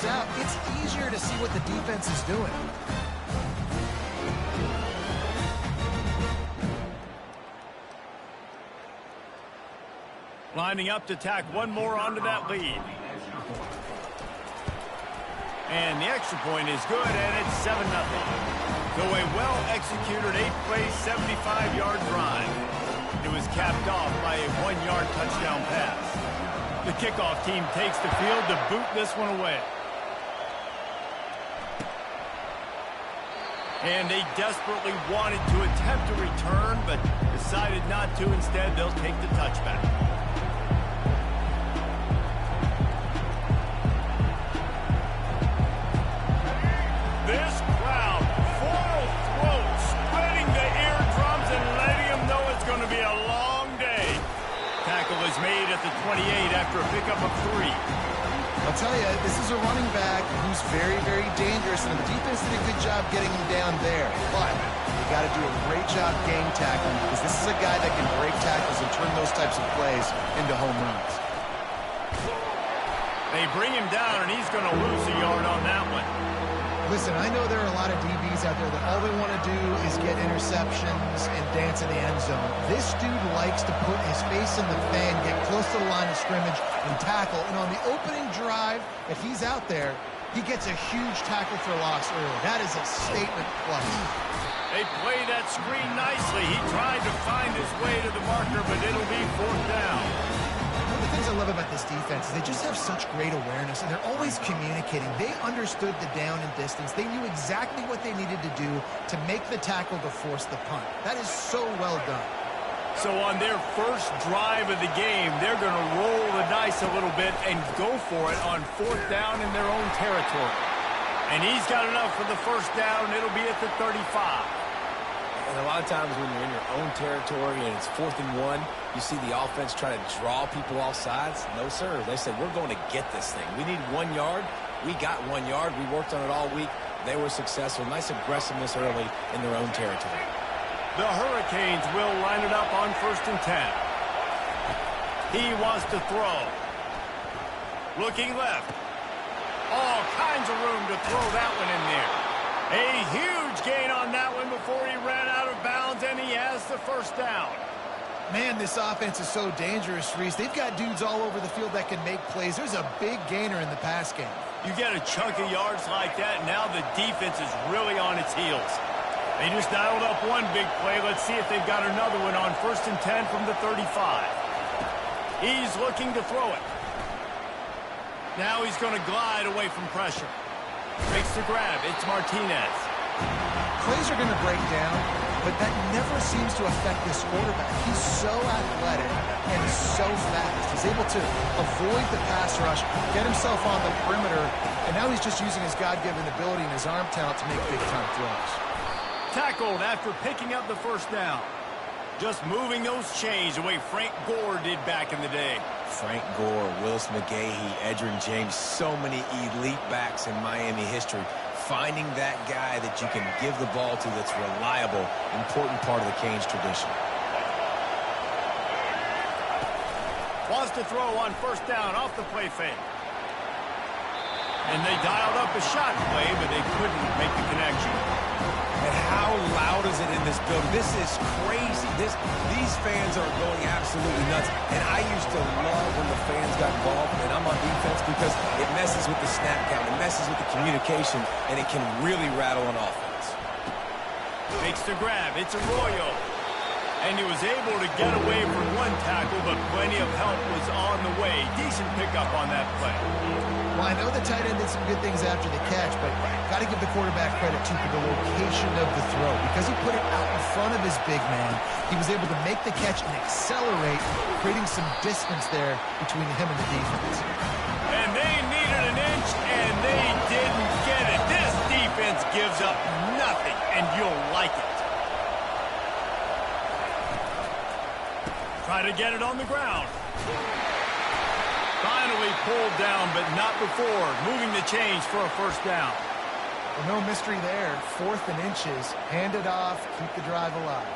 spaced out, it's easier to see what the defense is doing. Lining up to tack one more onto that lead. And the extra point is good, and it's 7-0. So a well-executed 8-play, 75-yard drive. It was capped off by a 1-yard touchdown pass. The kickoff team takes the field to boot this one away. And they desperately wanted to attempt a return, but decided not to. Instead, they'll take the touchback. This crowd, full throat, spreading the eardrums and letting them know it's going to be a long day. Tackle is made at the 28 after a pickup of 3. I'll tell you, this is a running back who's very, very dangerous, and the defense did a good job getting him down there. But you got to do a great job game tackling, because this is a guy that can break tackles and turn those types of plays into home runs. They bring him down, and he's going to lose a yard on that one. Listen, I know there are a lot of DBs out there that all they want to do is get interceptions and dance in the end zone. This dude likes to put his face in the fan, get close to the line of scrimmage, and tackle. And on the opening drive that he's out there, he gets a huge tackle for loss early. That is a statement play. They play that screen nicely. He tried to find his way to the marker, but it'll be 4th down. One of the things I love about this defense is they just have such great awareness, and they're always communicating. They understood the down and distance. They knew exactly what they needed to do to make the tackle to force the punt. That is so well done. So on their first drive of the game, they're going to roll the dice a little bit and go for it on 4th down in their own territory. And he's got enough for the first down. It'll be at the 35. And a lot of times when you're in your own territory and it's 4th and 1, you see the offense try to draw people off sides. No, sir. They said, we're going to get this thing. We need 1 yard. We got 1 yard. We worked on it all week. They were successful. Nice aggressiveness early in their own territory. The Hurricanes will line it up on 1st and 10. He wants to throw. Looking left. All kinds of room to throw that one in there. A huge gain on that one before he ran out of bounds, and he has the first down. Man, this offense is so dangerous, Reese. They've got dudes all over the field that can make plays. There's a big gainer in the pass game. You get a chunk of yards like that, and now the defense is really on its heels. They just dialed up one big play. Let's see if they've got another one on 1st and 10 from the 35. He's looking to throw it. Now he's going to glide away from pressure. Makes the grab. It's Martinez. Plays are going to break down, but that never seems to affect this quarterback. He's so athletic and so fast. He's able to avoid the pass rush, get himself on the perimeter, and now he's just using his God-given ability and his arm talent to make big-time throws. Tackled after picking up the first down. Just moving those chains the way Frank Gore did back in the day. Frank Gore, Willis McGahee, Edgerrin James, so many elite backs in Miami history. Finding that guy that you can give the ball to that's reliable, important part of the Canes tradition. Wants to throw on 1st down off the play fake. And they dialed up a shot play, but they couldn't make the connection. And how loud is it in this building? This is crazy. These fans are going absolutely nuts. And I used to love when the fans got involved, and I'm on defense, because it messes with the snap count, it messes with the communication, and it can really rattle an offense. Makes the grab. It's Arroyo. And he was able to get away from one tackle, but plenty of help was on the way. Decent pickup on that play. Well, I know the tight end did some good things after the catch, but got to give the quarterback credit, too, for the location of the throw. Because he put it out in front of his big man, he was able to make the catch and accelerate, creating some distance there between him and the defense. And they needed an inch, and they didn't get it. This defense gives up nothing, and you'll like it. Try to get it on the ground. Finally pulled down, but not before moving the chains for a first down. Well, no mystery there. 4th and inches. Hand it off. Keep the drive alive.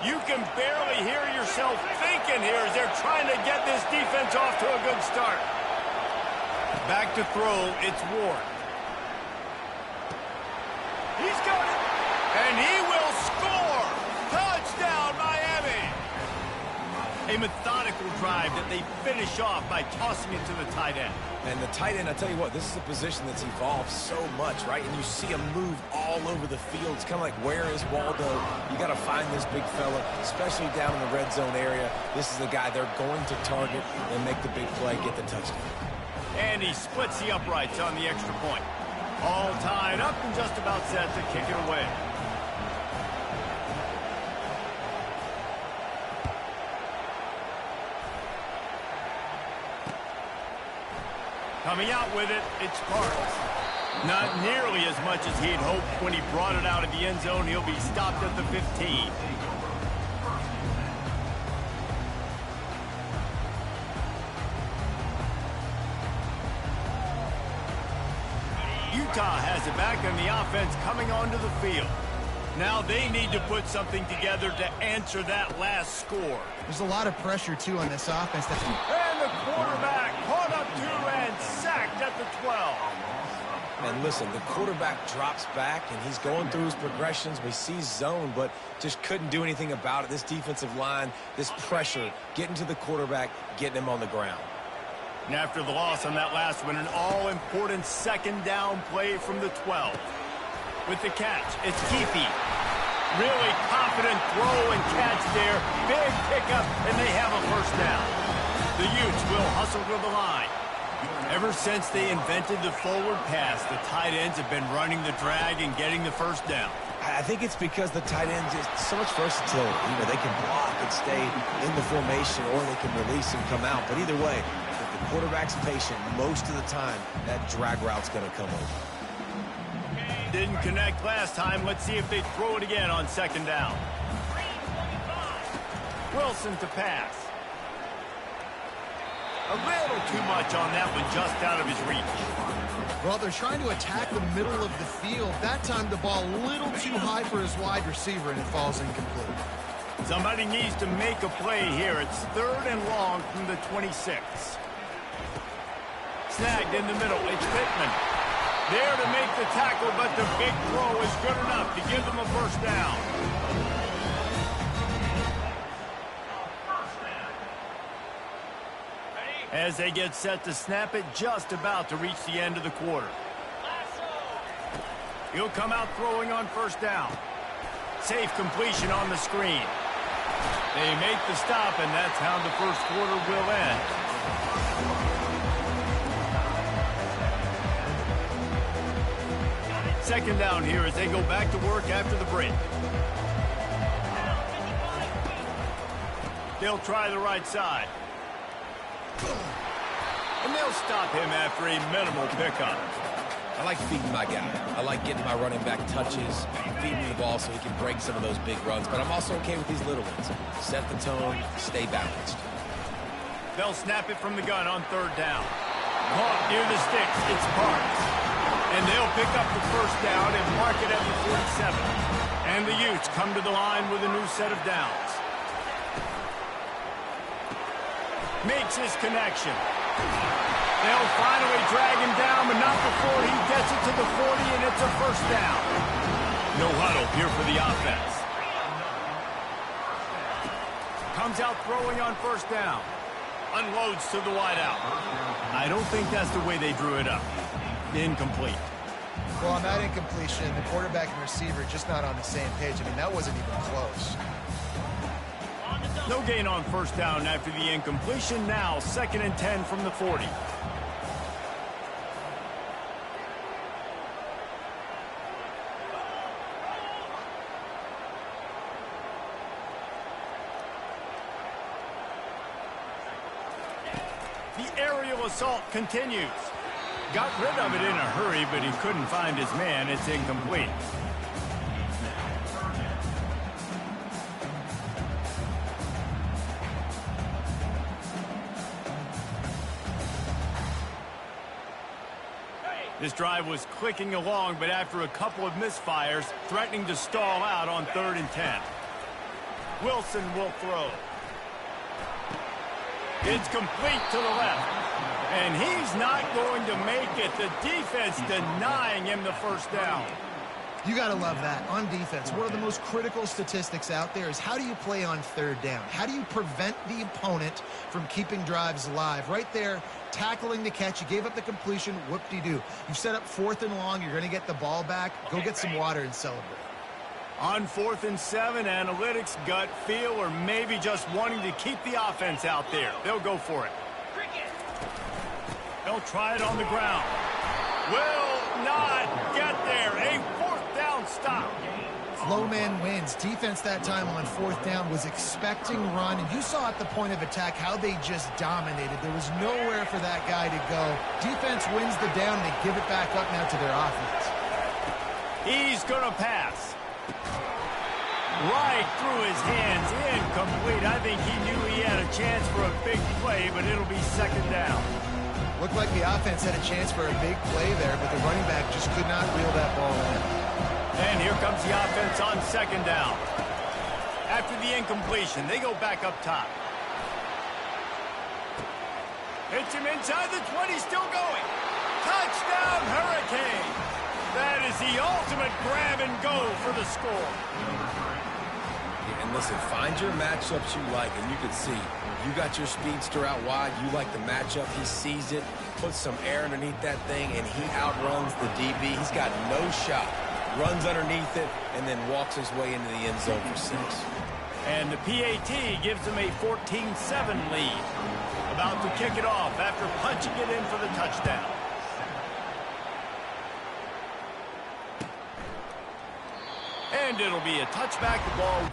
You can barely hear yourself thinking here as they're trying to get this defense off to a good start. Back to throw, it's Ward. He's got it. And he will score. Touchdown, Miami. A methodical drive that they finish off by tossing it to the tight end. And the tight end, I tell you what, this is a position that's evolved so much, right? And you see him move all over the field. It's kind of like, where is Waldo? You got to find this big fella, especially down in the red zone area. This is the guy they're going to target and make the big play, get the touchdown. And he splits the uprights on the extra point. All tied up and just about set to kick it away. Coming out with it, it's Parks. Not nearly as much as he'd hoped when he brought it out of the end zone. He'll be stopped at the 15. Utah has it back and the offense coming onto the field. Now they need to put something together to answer that last score. There's a lot of pressure, too, on this offense. And the quarterback caught up to and sacked at the 12. And listen, the quarterback drops back, and he's going through his progressions. We see zone, but just couldn't do anything about it. This defensive line, this pressure, getting to the quarterback, getting him on the ground. And after the loss on that last one, an all-important second down play from the 12. With the catch, it's Keefe. Really confident throw and catch there. Big pickup, and they have a first down. The Utes will hustle to the line. Ever since they invented the forward pass, the tight ends have been running the drag and getting the first down. I think it's because the tight ends is so much versatility. You know, they can block and stay in the formation, or they can release and come out. But either way, if the quarterback's patient, most of the time, that drag route's going to come over. Didn't connect last time. Let's see if they throw it again on second down. Wilson to pass. A little too much on that one, just out of his reach. Well, they're trying to attack the middle of the field. That time the ball a little too high for his wide receiver, and it falls incomplete. Somebody needs to make a play here. It's 3rd and long from the 26. Snagged in the middle. It's Pittman. There to make the tackle, but the big throw is good enough to give them a first down. As they get set to snap it, just about to reach the end of the quarter. He'll come out throwing on first down. Safe completion on the screen. They make the stop, and that's how the first quarter will end. Second down here as they go back to work after the break. They'll try the right side. And they'll stop him after a minimal pickup. I like feeding my guy. I like getting my running back touches, feeding the ball so he can break some of those big runs. But I'm also okay with these little ones. Set the tone, stay balanced. They'll snap it from the gun on third down. Caught near the sticks. It's Parks. And they'll pick up the first down and mark it at the 47. And the Utes come to the line with a new set of downs. Makes his connection. They'll finally drag him down, but not before he gets it to the 40, and it's a first down. No huddle here for the offense. Comes out throwing on first down. Unloads to the wideout. I don't think that's the way they drew it up. Incomplete. Well, on that incompletion, the quarterback and receiver just not on the same page. I mean, that wasn't even close. No gain on first down after the incompletion. Now 2nd and 10 from the 40. The aerial assault continues. Got rid of it in a hurry, but he couldn't find his man. It's incomplete. This drive was clicking along, but after a couple of misfires, threatening to stall out on 3rd and 10. Wilson will throw. It's complete to the left. And he's not going to make it. The defense denying him the first down. You got to love that. On defense, one of the most critical statistics out there is how do you play on third down? How do you prevent the opponent from keeping drives alive? Right there, tackling the catch. You gave up the completion. Whoop-de-doo. You've set up 4th and long. You're going to get the ball back. Go get some water and celebrate. On 4th and 7, analytics, gut feel, or maybe just wanting to keep the offense out there. They'll go for it. They'll try it on the ground. Will not get there. A 4th down stop. Low man wins. Defense that time on 4th down was expecting run, and you saw at the point of attack how they just dominated. There was nowhere for that guy to go. Defense wins the down, and they give it back up now to their offense. He's going to pass. Right through his hands, incomplete. I think he knew he had a chance for a big play, but it'll be 2nd down. Looked like the offense had a chance for a big play there, but the running back just could not reel that ball in. And here comes the offense on 2nd down. After the incompletion, they go back up top. Hits him inside the 20, still going. Touchdown, Hurricane. That is the ultimate grab and go for the score. And listen, find your matchups you like, and you can see you got your speedster out wide. You like the matchup. He sees it, puts some air underneath that thing, and he outruns the DB. He's got no shot. Runs underneath it, and then walks his way into the end zone for 6. And the PAT gives him a 14-7 lead. About to kick it off after punching it in for the touchdown. And it'll be a touchback. The ball.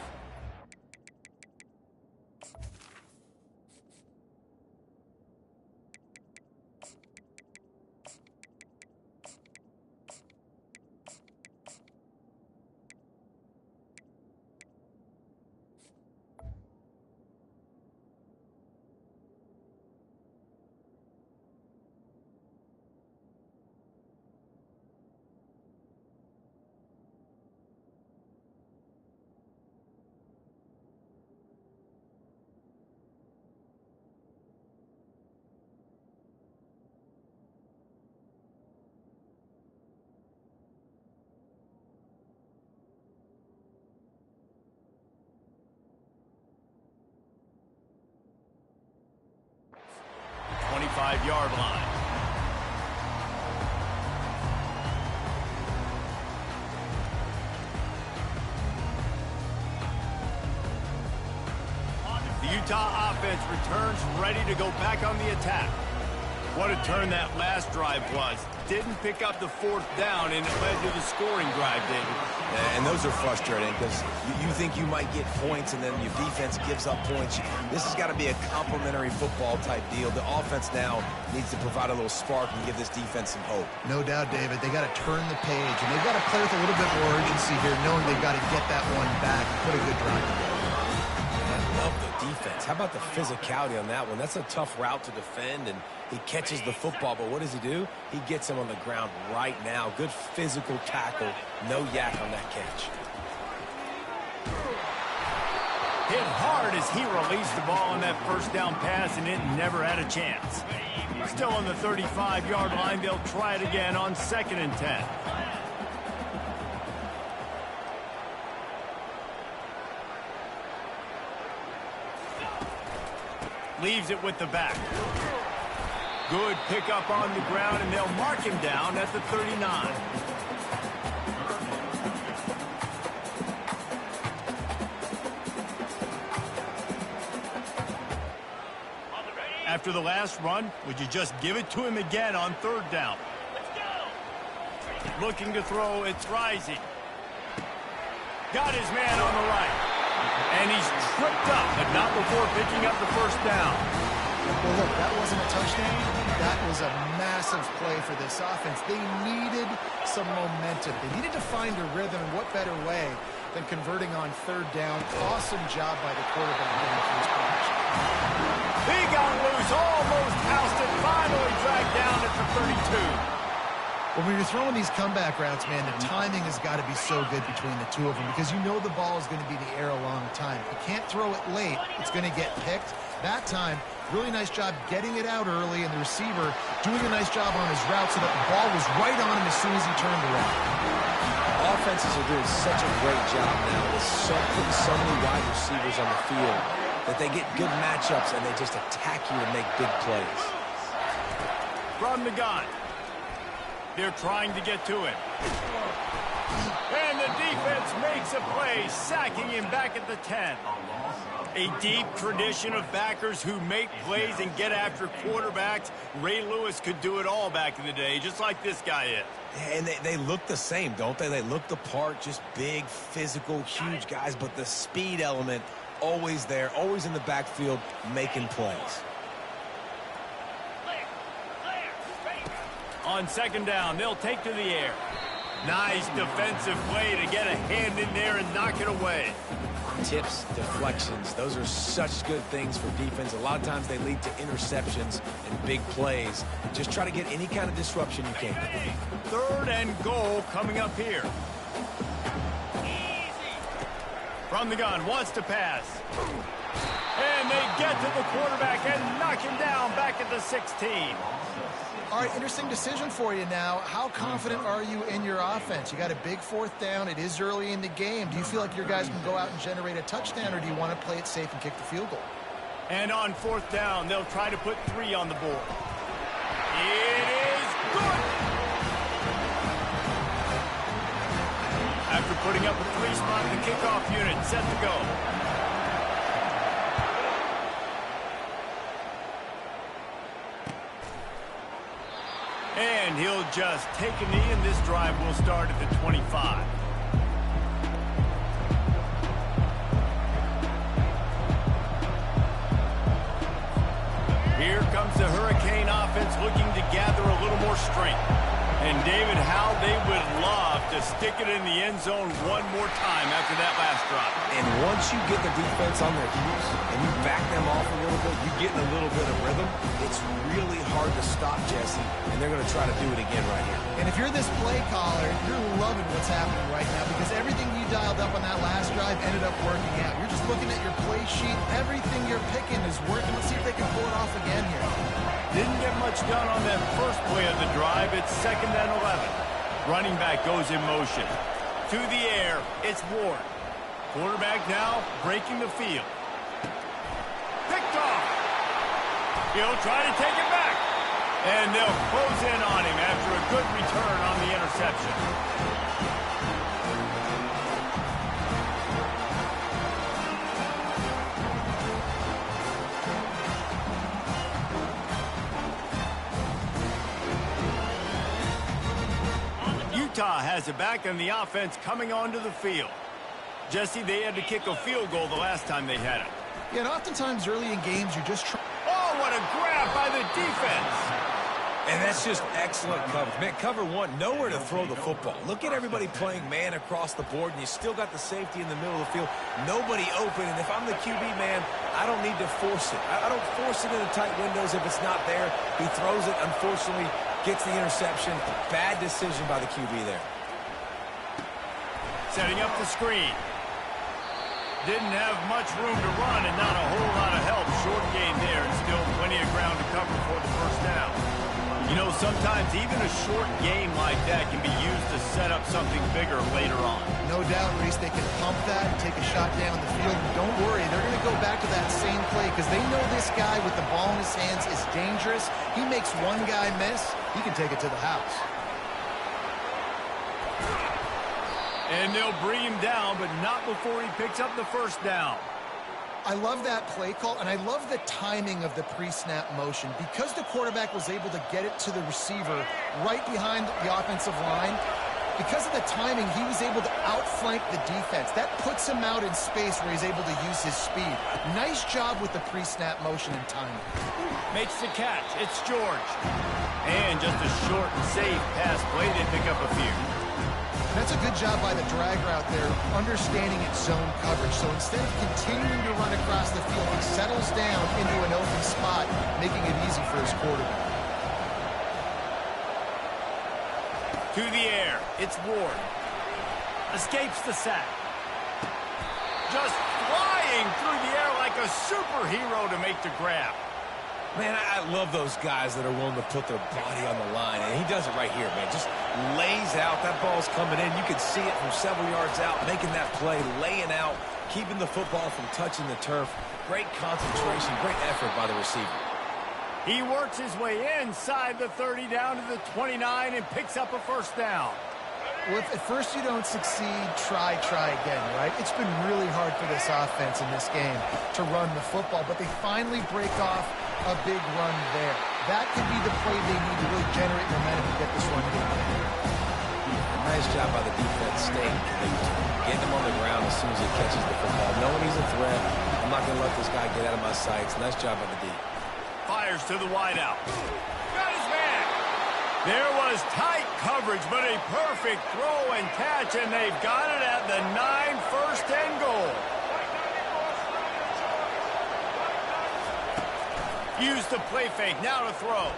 Yard line. The Utah offense returns ready to go back on the attack. What a turn that last drive was. Didn't pick up the 4th down, and it led to the scoring drive, David. And those are frustrating because you think you might get points, and then your defense gives up points. This has got to be a complementary football type deal. The offense now needs to provide a little spark and give this defense some hope. No doubt, David. They got to turn the page, and they've got to play with a little bit more urgency here, knowing they've got to get that one back and put a good drive together. I love the defense. How about the physicality on that one? That's a tough route to defend, and he catches the football, but what does he do? He gets him on the ground right now. Good physical tackle. No yak on that catch. Hit hard as he released the ball on that 1st down pass, and it never had a chance. Still on the 35-yard line. They'll try it again on 2nd and 10. Leaves it with the back. Good pickup on the ground, and they'll mark him down at the 39. After the last run, would you just give it to him again on 3rd down? Looking to throw, it's Rising. Got his man on the right. And he's tripped up, but not before picking up the 1st down. Well, look, that wasn't a touchdown. That was a massive play for this offense. They needed some momentum. They needed to find a rhythm, and what better way than converting on 3rd down. Awesome job by the quarterback there for his position. He got loose, almost housed it, finally dragged down at the 32. Well, when you're throwing these comeback routes, man, the timing has got to be so good between the two of them because you know the ball is going to be in the air a long time. You can't throw it late. It's going to get picked. That time, really nice job getting it out early, and the receiver doing a nice job on his route so that the ball was right on him as soon as he turned around. Offenses are doing such a great job now with putting so many wide receivers on the field that they get good matchups and they just attack you and make big plays. From the gun. They're trying to get to him. And the defense makes a play, sacking him back at the 10. A deep tradition of backers who make plays and get after quarterbacks. Ray Lewis could do it all back in the day, just like this guy is. And they look the same, don't they? They look the part, just big, physical, huge guys, but the speed element always there, always in the backfield, making plays. On second down, they'll take to the air. Nice defensive play to get a hand in there and knock it away. Tips, deflections, those are such good things for defense. A lot of times they lead to interceptions and big plays. Just try to get any kind of disruption you can. 3rd and goal coming up here. From the gun, wants to pass. And they get to the quarterback and knock him down back at the 16. All right, interesting decision for you now. How confident are you in your offense? You got a big 4th down. It is early in the game. Do you feel like your guys can go out and generate a touchdown, or do you want to play it safe and kick the field goal? And on 4th down, they'll try to put 3 on the board. It is good! After putting up a 3 spot, the kickoff unit set to go. And he'll just take a knee, and this drive will start at the 25. Here comes the Hurricane offense looking to gather a little more strength. And David, how they would love to stick it in the end zone one more time after that last drive. And once you get the defense on their heels and you back them off a little bit, you get in a little bit of rhythm, it's really hard to stop, Jesse, and they're going to try to do it again right here. And if you're this play caller, you're loving what's happening right now because everything you dialed up on that last drive ended up working out. You're just looking at your play sheet. Everything you're picking is working. Let's see if they can pull it off again here. Didn't get much done on that first play of the drive. It's 2nd and 11. Running back goes in motion. To the air, it's Ward. Quarterback now breaking the field. Picked off. He'll try to take it back. And they'll close in on him after a good return on the interception. Utah has it back, and the offense coming onto the field. Jesse, they had to kick a field goal the last time they had it. Yeah, and oftentimes early in games, you're just trying. Oh, what a grab by the defense. And that's just excellent coverage. Man, cover one, nowhere to throw the football. Look at everybody playing man across the board, and you still got the safety in the middle of the field. Nobody open, and if I'm the QB, man, I don't need to force it. I don't force it in the tight windows if it's not there. He throws it, unfortunately, gets the interception. Bad decision by the QB there. Setting up the screen. Didn't have much room to run and not a whole lot of help. Short gain there and still plenty of ground to cover for the 1st down. You know, sometimes even a short game like that can be used to set up something bigger later on. No doubt, Reese, they can pump that and take a shot down the field. And don't worry, they're going to go back to that same play because they know this guy with the ball in his hands is dangerous. He makes one guy miss, he can take it to the house. And they'll bring him down, but not before he picks up the 1st down. I love that play call, and I love the timing of the pre-snap motion. Because the quarterback was able to get it to the receiver right behind the offensive line, because of the timing, he was able to outflank the defense. That puts him out in space where he's able to use his speed. Nice job with the pre-snap motion and timing. Makes the catch. It's George. And just a short and safe pass play. They pick up a few. That's a good job by the drag route there, understanding its zone coverage. So instead of continuing to run across the field, he settles down into an open spot, making it easy for his quarterback. To the air. It's Ward. Escapes the sack. Just flying through the air like a superhero to make the grab. Man, I love those guys that are willing to put their body on the line, and he does it right here, man. Just lays out. That ball's coming in. You can see it from several yards out, making that play, laying out, keeping the football from touching the turf. Great concentration, great effort by the receiver. He works his way inside the 30 down to the 29 and picks up a first down. Well, if at first you don't succeed, try again, right? It's been really hard for this offense in this game to run the football, but they finally break off a big run there. That could be the play they need to really generate momentum to get this run game. Nice job by the defense staying committed. Getting him on the ground as soon as he catches the football. Knowing he's a threat, I'm not going to let this guy get out of my sights. Nice job by the D. Fires to the wideout. Got his man. There was tight coverage, but a perfect throw and catch, and they've got it at the 9, first and goal. Use the play fake, now to throw.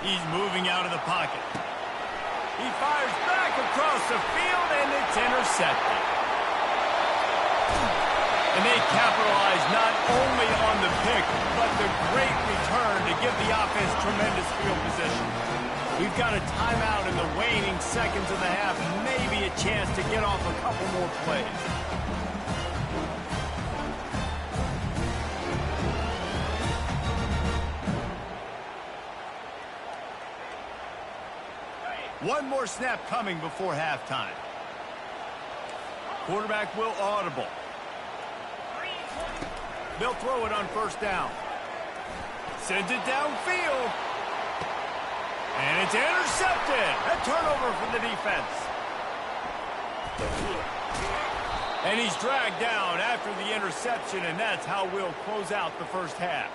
He's moving out of the pocket. He fires back across the field, and it's intercepted. And they capitalize not only on the pick, but the great return to give the offense tremendous field position. We've got a timeout in the waning seconds of the half, maybe a chance to get off a couple more plays. One more snap coming before halftime. Quarterback will audible. They'll throw it on first down. Sends it downfield. And it's intercepted. A turnover for the defense. And he's dragged down after the interception, and that's how we'll close out the first half.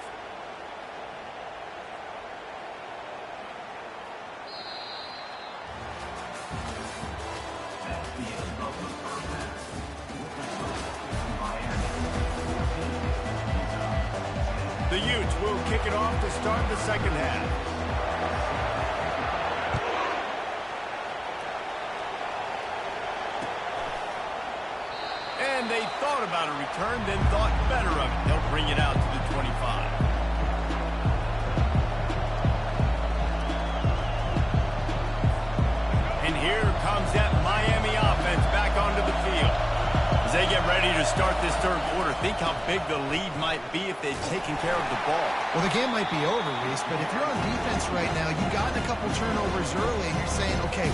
The Utes will kick it off to start the second half. And they thought about a return, then thought better of it. They'll bring it out to the 25. And here comes that Miami offense back onto the field. As they get ready to start this third quarter, think how big the lead might be if they'd taken care of the ball. Well, the game might be over, Reese, but if you're on defense right now, you've gotten a couple turnovers early, and you're saying, okay,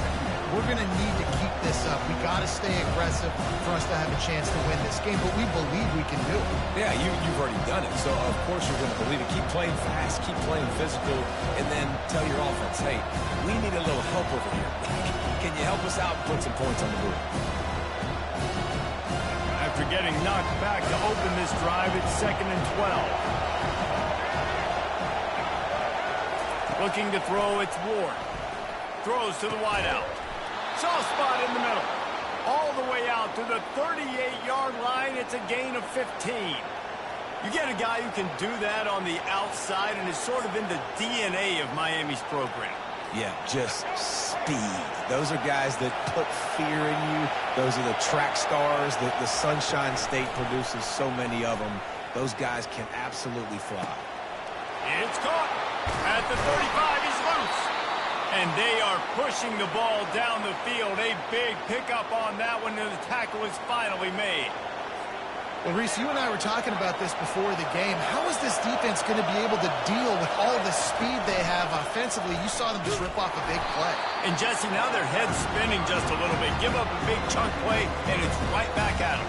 we're going to need to keep this up. We got to stay aggressive for us to have a chance to win this game, but we believe we can do it. Yeah, you've already done it, so of course you're going to believe it. Keep playing fast, keep playing physical, and then tell your offense, hey, we need a little help over here. Can you help us out and put some points on the board? After getting knocked back to open this drive, it's 2nd and 12. Looking to throw, it's Ward. Throws to the wideout. Soft spot in the middle. All the way out to the 38-yard line. It's a gain of 15. You get a guy who can do that on the outside and is sort of in the DNA of Miami's program. Yeah, just speed. Those are guys that put fear in you. Those are the track stars that the Sunshine State produces so many of them. Those guys can absolutely fly. It's caught at the 35. He's loose. And they are pushing the ball down the field. A big pickup on that one, and the tackle is finally made. Well, Reese, you and I were talking about this before the game. How is this defense going to be able to deal with all the speed they have offensively? You saw them just rip off a big play. And, Jesse, now their head's spinning just a little bit. Give up a big chunk play, and it's right back at them.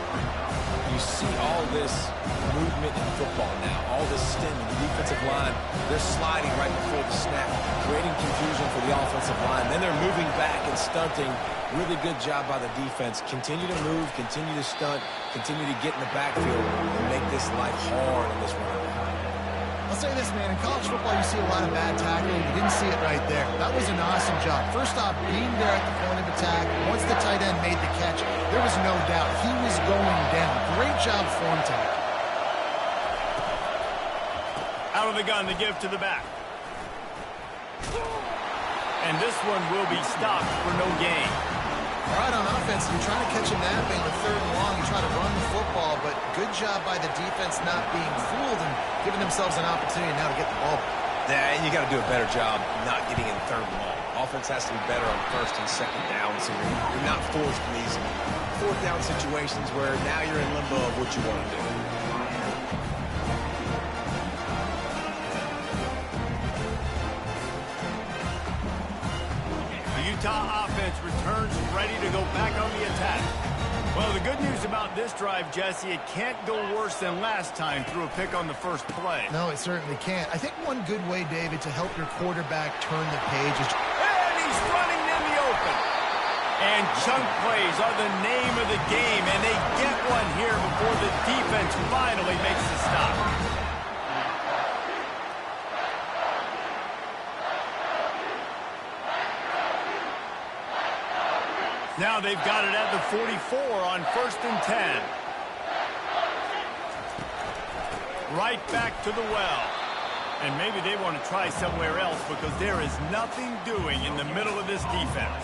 You see all this movement in football now, all this stemming. The defensive line, they're sliding right before the snap, creating confusion for the offensive line. Then they're moving back and stunting. Really good job by the defense. Continue to move, continue to stunt, continue to get in the backfield and make this life hard in this run. I'll say this, man. In college football, you see a lot of bad tackling. You didn't see it right there. That was an awesome job. First off, being there at the point of attack. Once the tight end made the catch, there was no doubt he was going down. Great job form tackle. Out of the gun to give to the back. And this one will be stopped for no gain. All right, on offense, you're trying to catch them napping with 3rd and long. You try to run the football, but good job by the defense not being fooled and giving themselves an opportunity now to get the ball. Yeah, and you got to do a better job not getting in 3rd and long. Offense has to be better on 1st and 2nd down, so you're not forced in these 4th down situations where now you're in limbo of what you want to do. Utah offense returns ready to go back on the attack. Well, the good news about this drive, Jesse, it can't go worse than last time through a pick on the first play. No, it certainly can't. I think one good way, David, to help your quarterback turn the page is... And he's running in the open. And chunk plays are the name of the game, and they get one here before the defense finally makes the stop. Now they've got it at the 44 on 1st and 10. Right back to the well. And maybe they want to try somewhere else because there is nothing doing in the middle of this defense.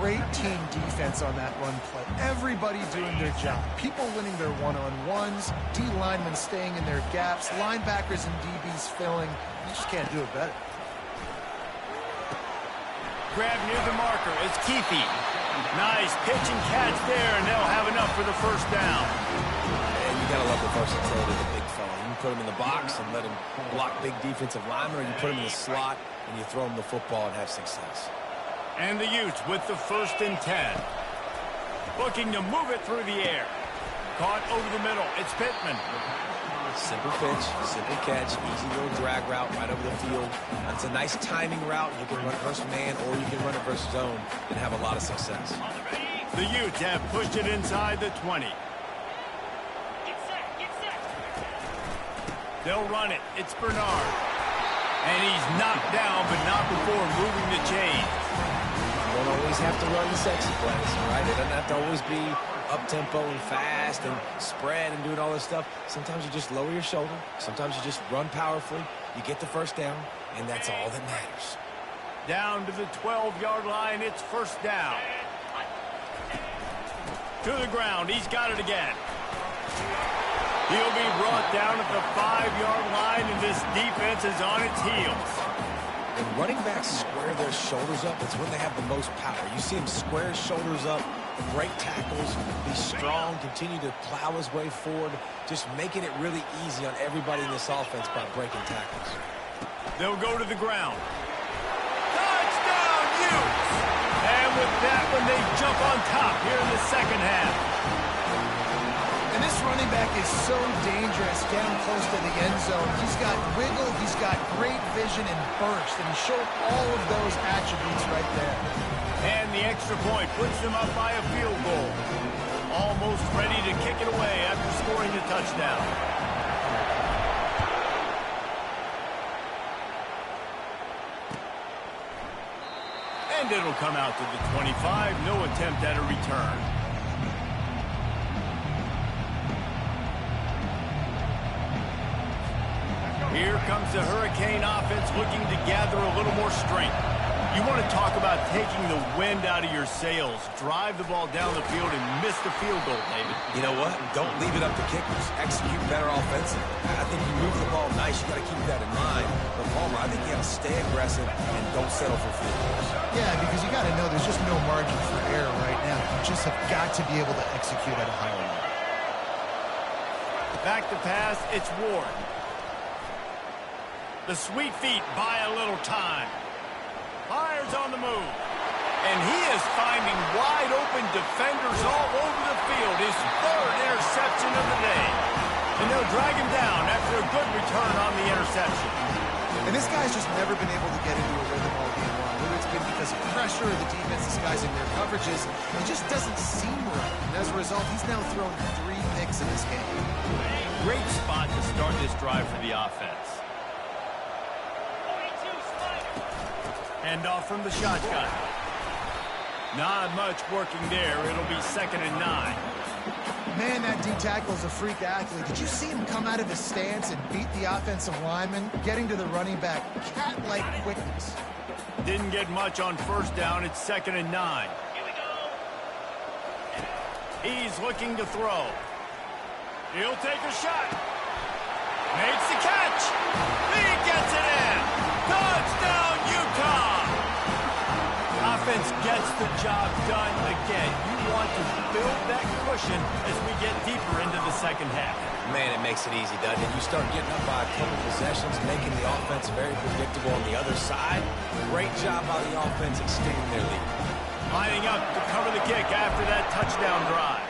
Great team defense on that run play. Everybody doing their job. People winning their one-on-ones, D linemen staying in their gaps, linebackers and DBs filling. You just can't do it better. Grab near the marker. It's Keefe. Nice pitch and catch there, and they'll have enough for the 1st down. And you got to love the versatility of the big fella. You can put him in the box and let him block big defensive linemen, or you put him in the slot and you throw him the football and have success. And the Utes with the 1st and 10. Looking to move it through the air. Caught over the middle. It's Pittman. Simple pitch, simple catch, easy little drag route right over the field. It's a nice timing route. You can run it versus man or you can run it versus zone and have a lot of success. The Utes have pushed it inside the 20. They'll run it. It's Bernard. And he's knocked down, but not before moving the chains. You don't always have to run the sexy plays, right? It doesn't have to always be up-tempo and fast and spread and doing all this stuff. Sometimes you just lower your shoulder. Sometimes you just run powerfully. You get the 1st down, and that's all that matters. Down to the 12-yard line. It's 1st down. To the ground. He's got it again. He'll be brought down at the 5-yard line, and this defense is on its heels. When running backs square their shoulders up, it's when they have the most power. You see him square his shoulders up, break tackles, be strong, continue to plow his way forward, just making it really easy on everybody in this offense by breaking tackles. They'll go to the ground. Touchdown, Utes! And with that one, they jump on top here in the 2nd half. And this running back is so dangerous down close to the end zone. He's got wiggle, he's got great vision and burst, and he showed all of those attributes right there. And the extra point puts them up by a field goal. Almost ready to kick it away after scoring a touchdown. And it'll come out to the 25. No attempt at a return. Here comes the Hurricane offense looking to gather a little more strength. You want to talk about taking the wind out of your sails. Drive the ball down the field and miss the field goal, David. You know what? Don't leave it up to kickers. Execute better offensively. I think you move the ball nice. You got to keep that in mind. But Palmer, I think you got to stay aggressive and don't settle for field goals. Yeah, because you got to know there's just no margin for error right now. You just have got to be able to execute at a high level. Back to pass, it's Ward. The sweet feet buy a little time. Fires on the move. And he is finding wide open defenders all over the field. His 3rd interception of the day. And they'll drag him down after a good return on the interception. And this guy's just never been able to get into a rhythm all game long. Whether it's been because of pressure or the defense disguising their coverages, it just doesn't seem right. And as a result, he's now thrown 3 picks in this game. Great spot to start this drive for the offense. Hand off from the shotgun. Not much working there. It'll be 2nd and 9. Man, that D tackle is a freak athlete. Did you see him come out of his stance and beat the offensive lineman, getting to the running back? Cat-like quickness. Didn't get much on first down. It's 2nd and 9. Here we go. He's looking to throw. He'll take a shot. Makes the catch. He gets it in. Touchdown, Utah. Offense gets the job done again. You want to build that cushion as we get deeper into the second half. Man, it makes it easy, doesn't it? You start getting up by a couple possessions, making the offense very predictable on the other side. Great job by the offense extending their lead. Lining up to cover the kick after that touchdown drive.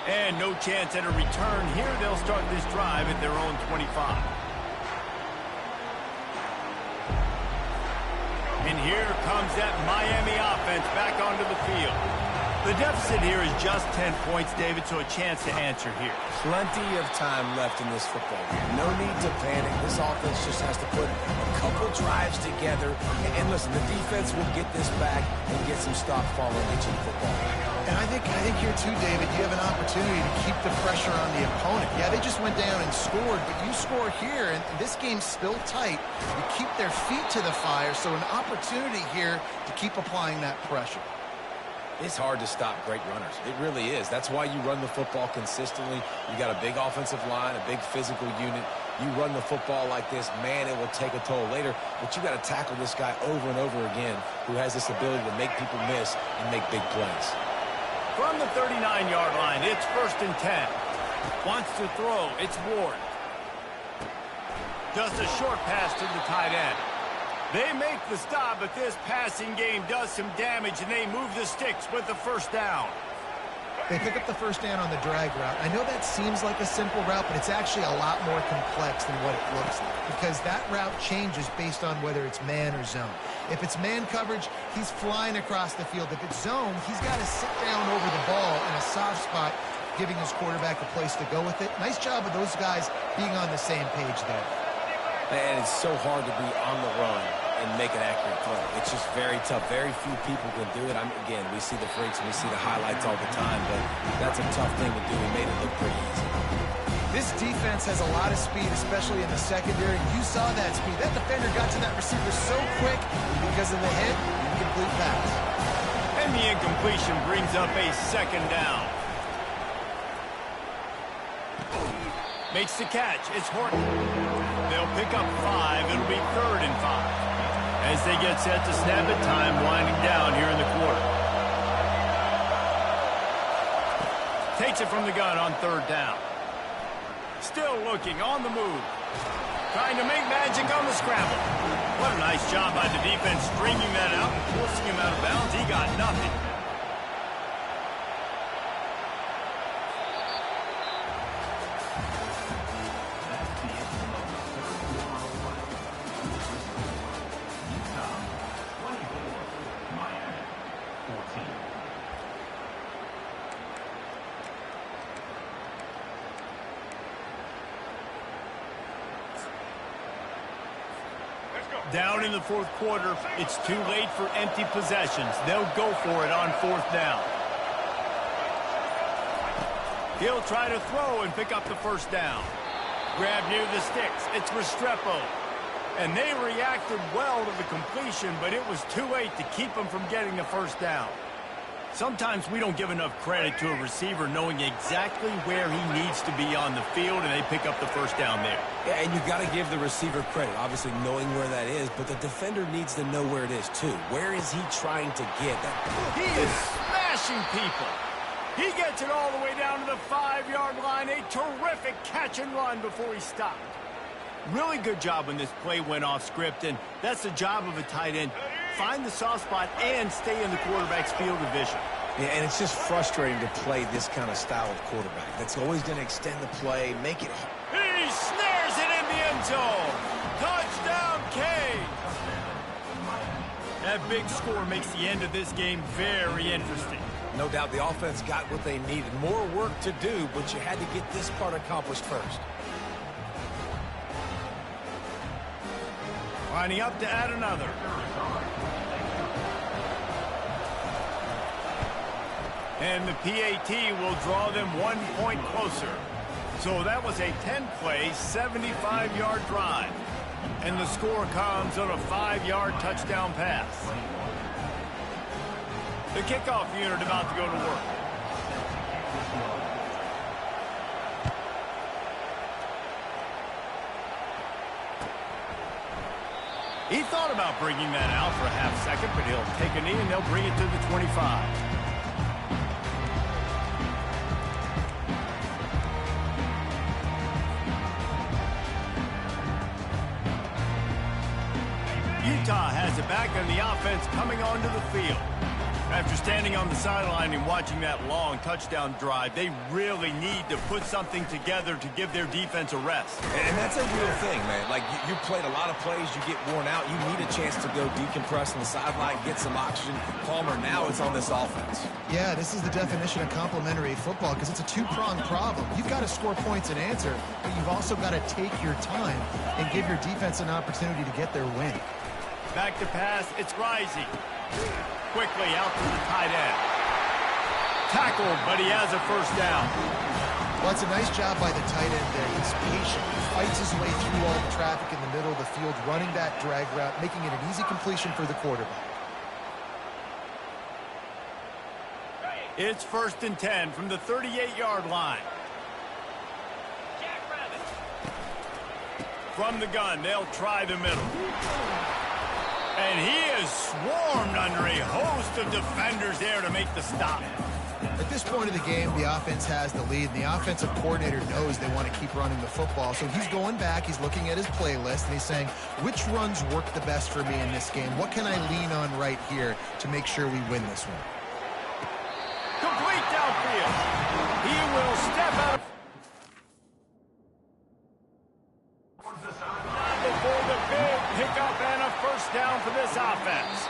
And no chance at a return here. They'll start this drive at their own 25. And here comes that Miami offense back onto the field. The deficit here is just 10 points, David, so a chance to answer here. Plenty of time left in this football game. No need to panic. This offense just has to put a couple drives together. And listen, the defense will get this back and get some stop following each of the football. And I think here too, David, you have an opportunity to keep the pressure on the opponent. Yeah, they just went down and scored, but you score here, and this game's still tight. You keep their feet to the fire, so an opportunity here to keep applying that pressure. It's hard to stop great runners. It really is. That's why you run the football consistently. You got a big offensive line, a big physical unit. You run the football like this, man, it will take a toll later. But you got to tackle this guy over and over again who has this ability to make people miss and make big plays. From the 39-yard line, it's 1st and 10. Wants to throw. It's Ward. Just a short pass to the tight end. They make the stop, but this passing game does some damage, and they move the sticks with the first down. They pick up the first down on the drag route. I know that seems like a simple route, but it's actually a lot more complex than what it looks like, because that route changes based on whether it's man or zone. If it's man coverage, he's flying across the field. If it's zone, he's got to sit down over the ball in a soft spot, giving his quarterback a place to go with it. Nice job of those guys being on the same page there. And it's so hard to be on the run and make an accurate throw. It's just very tough. Very few people can do it. Again, we see the freaks and we see the highlights all the time, but that's a tough thing to do. He made it look pretty easy. This defense has a lot of speed, especially in the secondary. You saw that speed. That defender got to that receiver so quick because of the hit, incomplete pass. And the incompletion brings up a 2nd down. Makes the catch. It's Horton. They'll pick up 5. It'll be 3rd and 5. As they get set to snap it, time winding down here in the quarter. Takes it from the gun on 3rd down. Still looking on the move. Trying to make magic on the scramble. What a nice job by the defense stringing that out and forcing him out of bounds. He got nothing. Down in the 4th quarter, it's too late for empty possessions. They'll go for it on 4th down. He'll try to throw and pick up the 1st down. Grab near the sticks. It's Restrepo. And they reacted well to the completion, but it was too late to keep them from getting the 1st down. Sometimes we don't give enough credit to a receiver knowing exactly where he needs to be on the field, and they pick up the 1st down there. Yeah, and you've got to give the receiver credit, obviously knowing where that is, but the defender needs to know where it is too. Where is he trying to get that? He is smashing people. He gets it all the way down to the 5-yard line. A terrific catch and run before he stopped. Really good job when this play went off script, and that's the job of a tight end. Find the soft spot and stay in the quarterback's field of vision. Yeah, and it's just frustrating to play this kind of style of quarterback. That's always going to extend the play, make it hard. He snares it in the end zone. Touchdown, Kane. That big score makes the end of this game very interesting. No doubt the offense got what they needed. More work to do, but you had to get this part accomplished first. Lining up to add another. And the PAT will draw them 1 point closer. So that was a 10-play, 75-yard drive. And the score comes on a 5-yard touchdown pass. The kickoff unit about to go to work. He thought about bringing that out for a half second, but he'll take a knee and they'll bring it to the 25. Utah has it back, and the offense coming onto the field. After standing on the sideline and watching that long touchdown drive, they really need to put something together to give their defense a rest. And that's a real thing, man. Like, you played a lot of plays, you get worn out, you need a chance to go decompress on the sideline, get some oxygen. Palmer, now it's on this offense. Yeah, this is the definition of complementary football because it's a two-pronged problem. You've got to score points and answer, but you've also got to take your time and give your defense an opportunity to get their win. Back to pass, it's Rising. Quickly out to the tight end. Tackled, but he has a first down. Well, it's a nice job by the tight end there. He's patient. He fights his way through all the traffic in the middle of the field, running that drag route, making it an easy completion for the quarterback. It's 1st and 10 from the 38-yard line. From the gun, they'll try the middle. And he is swarmed under a host of defenders there to make the stop. At this point of the game, the offense has the lead, and the offensive coordinator knows they want to keep running the football. So he's going back, he's looking at his playlist, and he's saying, which runs work the best for me in this game? What can I lean on right here to make sure we win this one? Complete downfield. He will step out. Before the big pickup and a first down for this offense.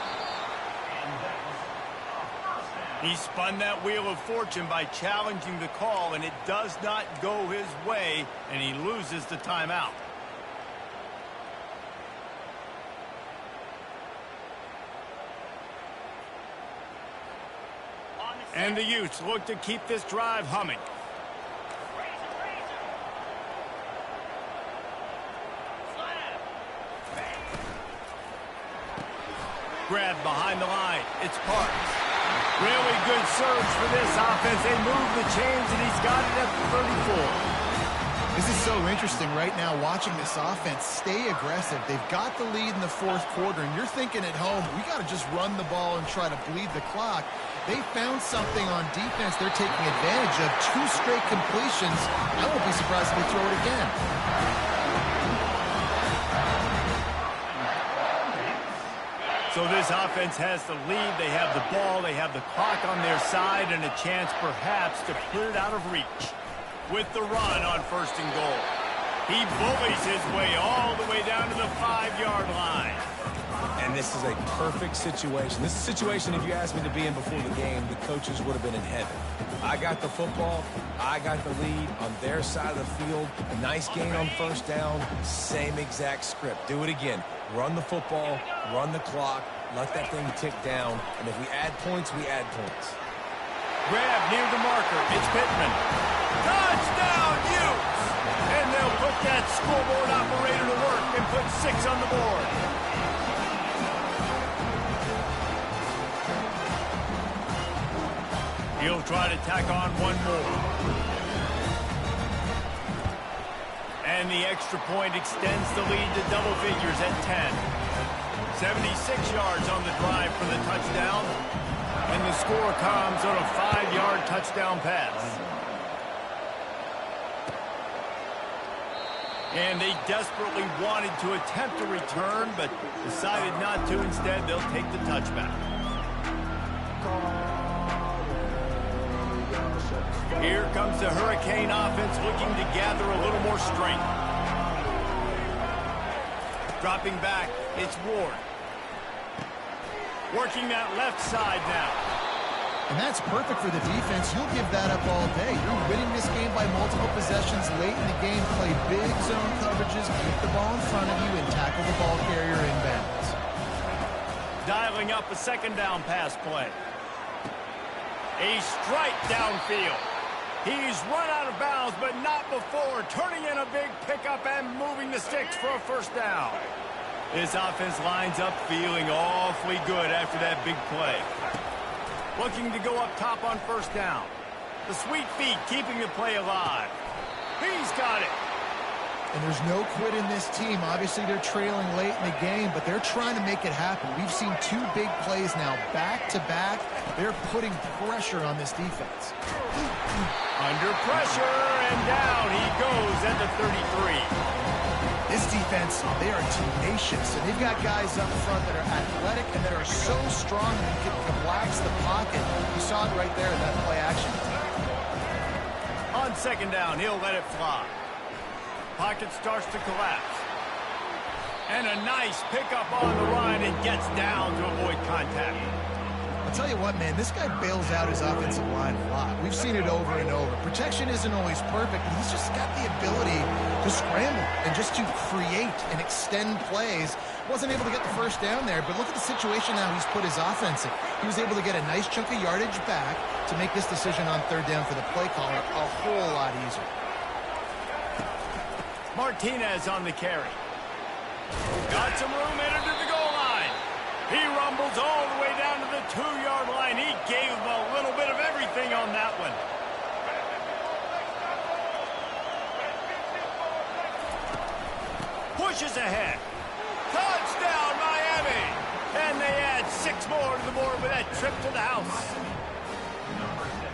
He spun that wheel of fortune by challenging the call, and it does not go his way, and he loses the timeout. And the Utes look to keep this drive humming. Grab behind the line. It's Parks. Really good surge for this offense. They move the chains, and he's got it at the 34. This is so interesting right now, watching this offense stay aggressive. They've got the lead in the fourth quarter, and you're thinking at home, we got to just run the ball and try to bleed the clock. They found something on defense they're taking advantage of. 2 straight completions. I won't be surprised if they throw it again. So this offense has the lead. They have the ball. They have the clock on their side and a chance perhaps to put it out of reach. With the run on 1st and goal. He bullies his way all the way down to the 5-yard line. And this is a perfect situation. This is a situation, if you asked me to be in before the game, the coaches would have been in heaven. I got the football. I got the lead on their side of the field. A nice gain on 1st down. Same exact script. Do it again. Run the football, run the clock, let that thing tick down, and if we add points, we add points. Grab near the marker. It's Pittman. Touchdown, Utes! And they'll put that scoreboard operator to work and put 6 on the board. He'll try to tack on one more. And the extra point extends the lead to double figures at 10. 76 yards on the drive for the touchdown. And the score comes on a 5-yard touchdown pass. And they desperately wanted to attempt a return, but decided not to. Instead, they'll take the touchback. Here comes the Hurricane offense looking to gather a little more strength. Dropping back, it's Ward. Working that left side now. And that's perfect for the defense. You'll give that up all day. You're winning this game by multiple possessions late in the game. Play big zone coverages, keep the ball in front of you, and tackle the ball carrier inbounds. Dialing up a 2nd down pass play. A strike downfield. He's run out of bounds, but not before turning in a big pickup and moving the sticks for a first down. This offense lines up feeling awfully good after that big play. Looking to go up top on first down. The sweet feet keeping the play alive. He's got it. And there's no quit in this team. Obviously, they're trailing late in the game, but they're trying to make it happen. We've seen two big plays now, back-to-back. They're putting pressure on this defense. Under pressure, and down he goes at the 33. This defense, they are tenacious, and they've got guys up front that are athletic and that are so strong that they can collapse the pocket. You saw it right there in that play action. On second down, he'll let it fly. Pocket starts to collapse. And a nice pickup on the run and gets down to avoid contact. I'll tell you what, man, this guy bails out his offensive line a lot. We've seen it over and over. Protection isn't always perfect, but he's just got the ability to scramble and just to create and extend plays. Wasn't able to get the first down there, but look at the situation now he's put his offense in. He was able to get a nice chunk of yardage back to make this decision on third down for the play caller a whole lot easier. Martinez on the carry. Got some room headed to the goal line. He rumbles all the way down to the 2-yard line. He gave him a little bit of everything on that one. Pushes ahead. Touchdown, Miami. And they add 6 more to the board with that trip to the house.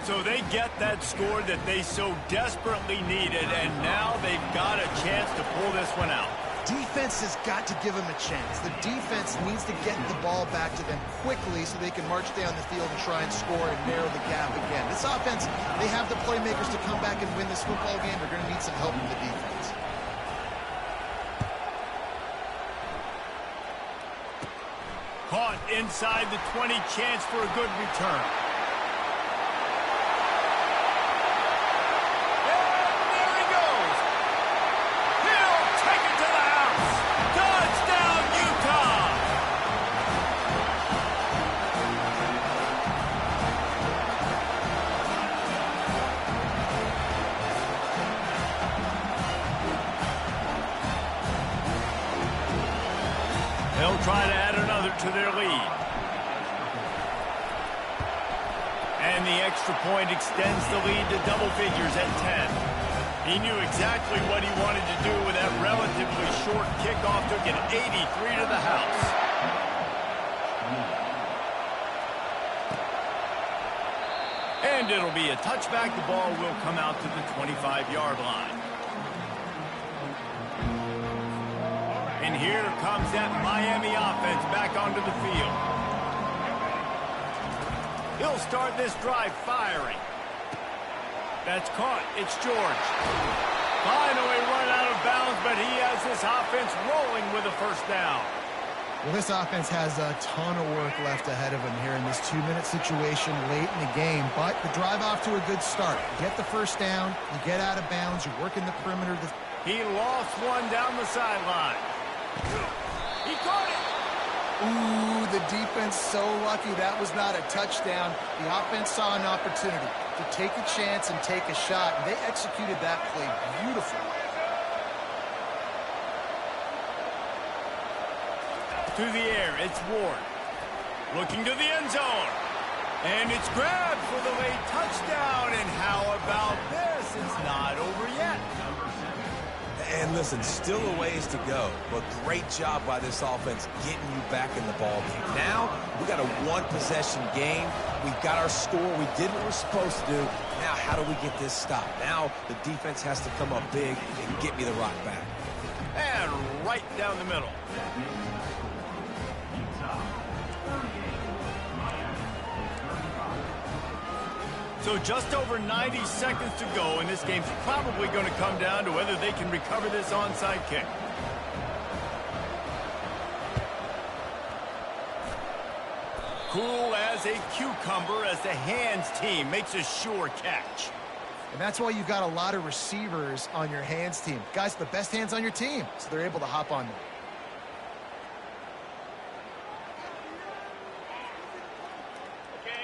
So they get that score that they so desperately needed, and now they've got a chance to pull this one out. Defense has got to give them a chance. The defense needs to get the ball back to them quickly so they can march down the field and try and score and narrow the gap again. This offense, they have the playmakers to come back and win this football game. They're going to need some help from the defense. Caught inside the 20, chance for a good return. They'll try to add another to their lead. And the extra point extends the lead to double figures at 10. He knew exactly what he wanted to do with that relatively short kickoff. Took an 83 to the house. And it'll be a touchback. The ball will come out to the 25-yard line. And here comes that Miami offense back onto the field. He'll start this drive firing. That's caught. It's George. Finally run out of bounds, but he has this offense rolling with a first down. Well, this offense has a ton of work left ahead of them here in this 2-minute situation late in the game, but the drive off to a good start. You get the first down, you get out of bounds, you're working the perimeter. He lost one down the sideline. He caught it. Ooh, the defense so lucky that was not a touchdown. The offense saw an opportunity to take a chance and take a shot, and they executed that play beautifully. To the air, it's Ward. Looking to the end zone. And it's grabbed for the late touchdown. And how about this? It's not over yet. And listen, still a ways to go, but great job by this offense getting you back in the ball game. Now, we got a one-possession game. We got our score. We did what we're supposed to do. Now, how do we get this stopped? Now, the defense has to come up big and get me the rock back. And right down the middle. So just over 90 seconds to go, and this game's probably going to come down to whether they can recover this onside kick. Cool as a cucumber as the hands team makes a sure catch. And that's why you've got a lot of receivers on your hands team. Guys, the best hands on your team, so they're able to hop on them.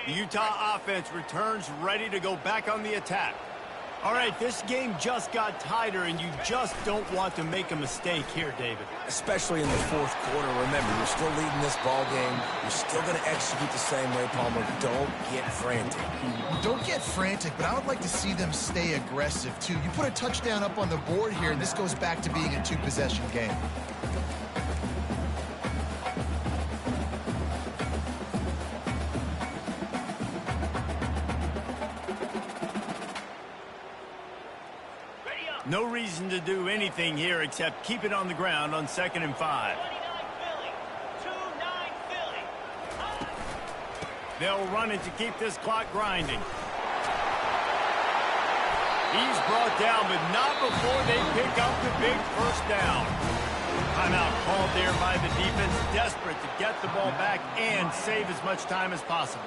The Utah offense returns ready to go back on the attack. All right, this game just got tighter, and you just don't want to make a mistake here, David. Especially in the fourth quarter. Remember, you're still leading this ball game. You're still going to execute the same way, Palmer. Don't get frantic. Don't get frantic, but I would like to see them stay aggressive, too. You put a touchdown up on the board here, and this goes back to being a two-possession game. No reason to do anything here except keep it on the ground on 2nd and 5. They'll run it to keep this clock grinding. He's brought down, but not before they pick up the big first down. Timeout called there by the defense, desperate to get the ball back and save as much time as possible.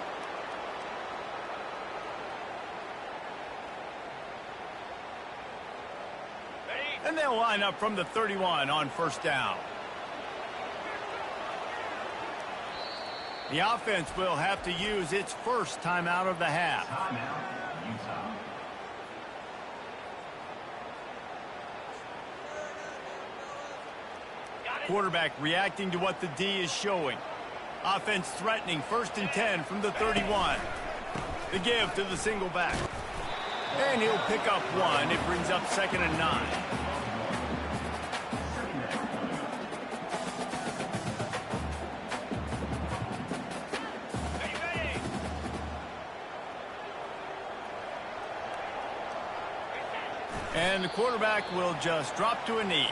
And they'll line up from the 31 on 1st down. The offense will have to use its first timeout of the half. Quarterback reacting to what the D is showing. Offense threatening 1st and 10 from the 31. The give to the single back. And he'll pick up one. It brings up 2nd and 9. And the quarterback will just drop to a knee.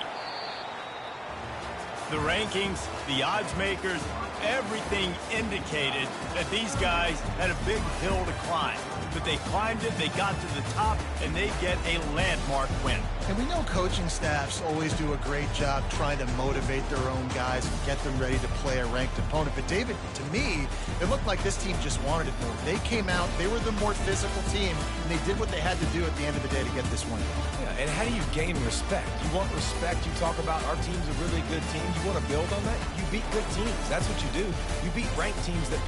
The rankings, the odds makers, everything indicated that these guys had a big hill to climb. But they climbed it, they got to the top, and they get a landmark win. And we know coaching staffs always do a great job trying to motivate their own guys and get them ready to play a ranked opponent. But, David, to me, it looked like this team just wanted it more. They came out, they were the more physical team, and they did what they had to do at the end of the day to get this win. Yeah, and how do you gain respect? You want respect, you talk about our team's a really good team. You want to build on that? You beat good teams. That's what you do. You beat ranked teams that...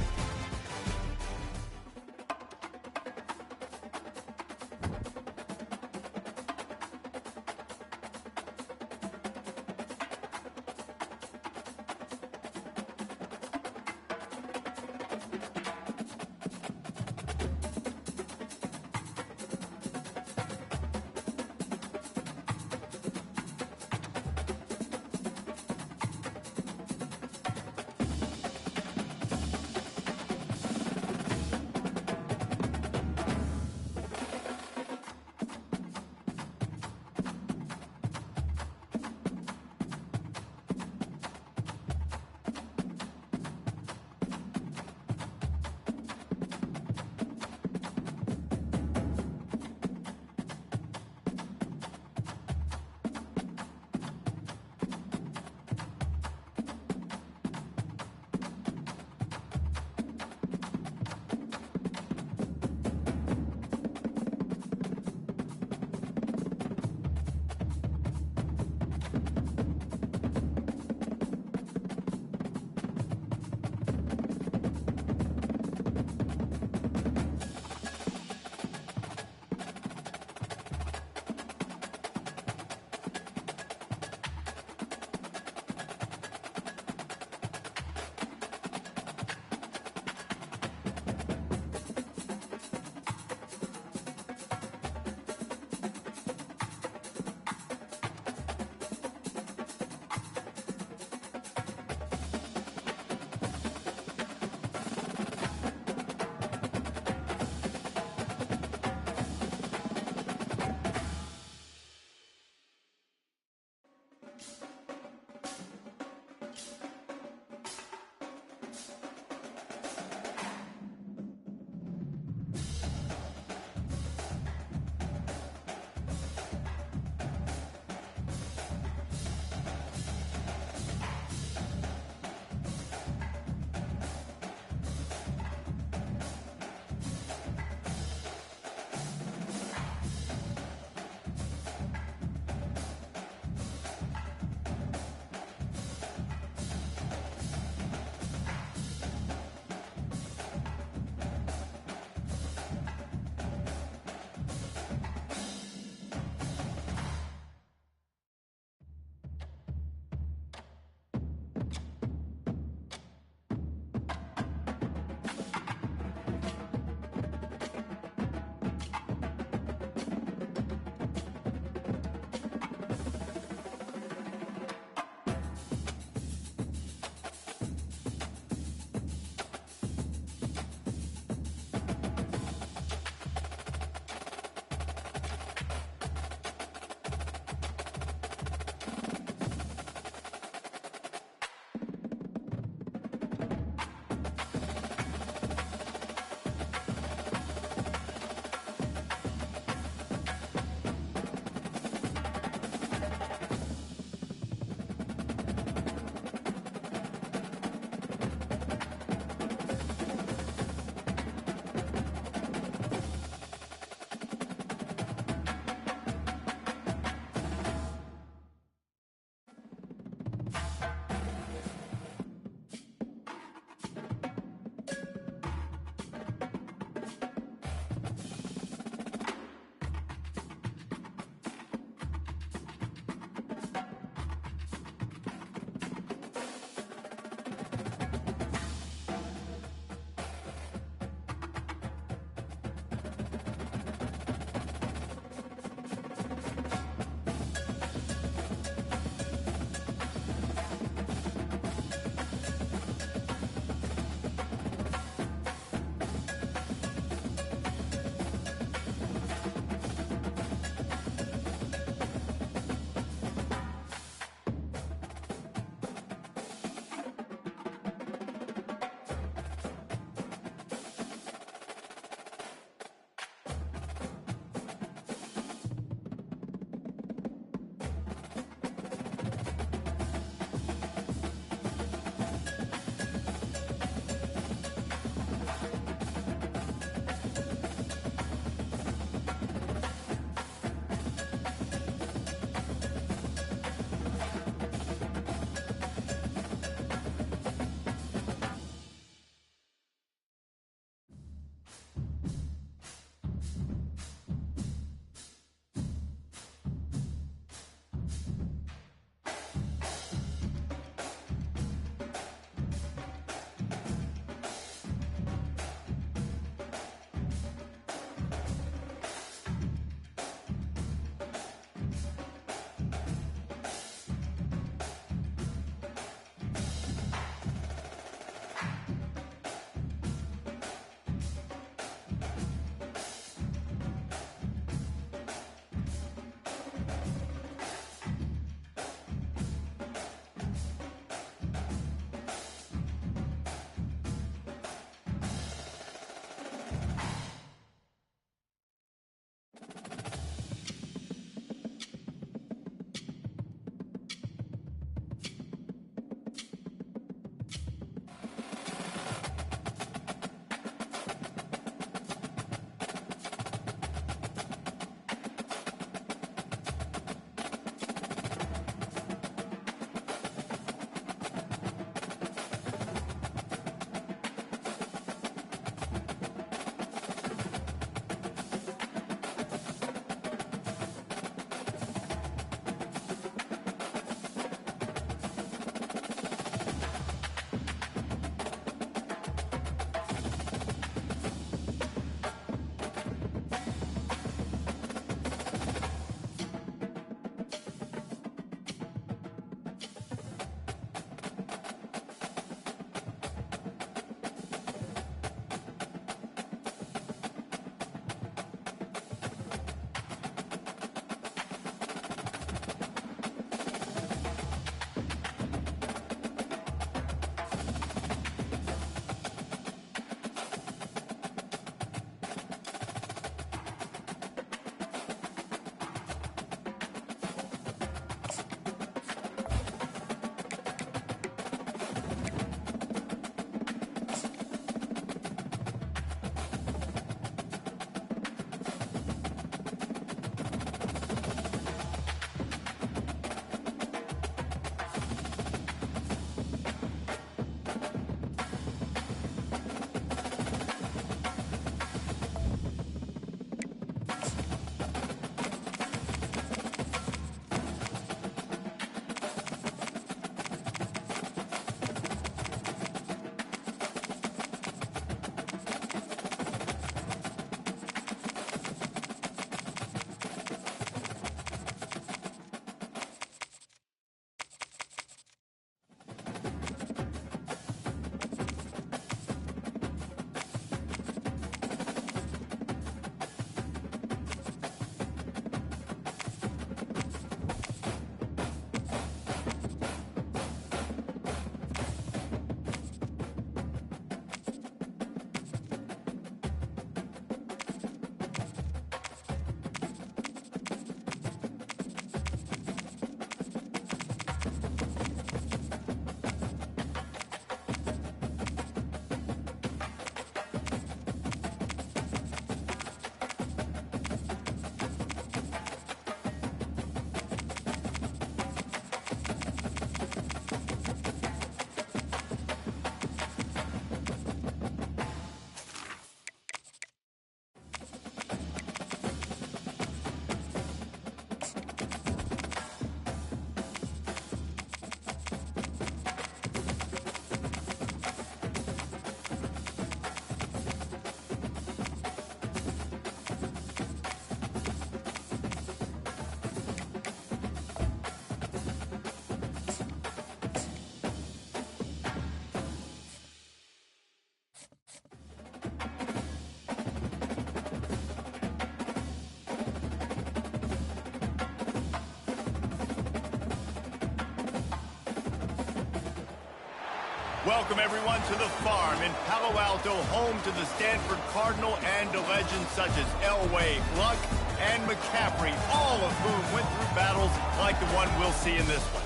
Welcome, everyone, to the farm in Palo Alto, home to the Stanford Cardinal and to legends such as Elway, Luck, and McCaffrey, all of whom went through battles like the one we'll see in this one.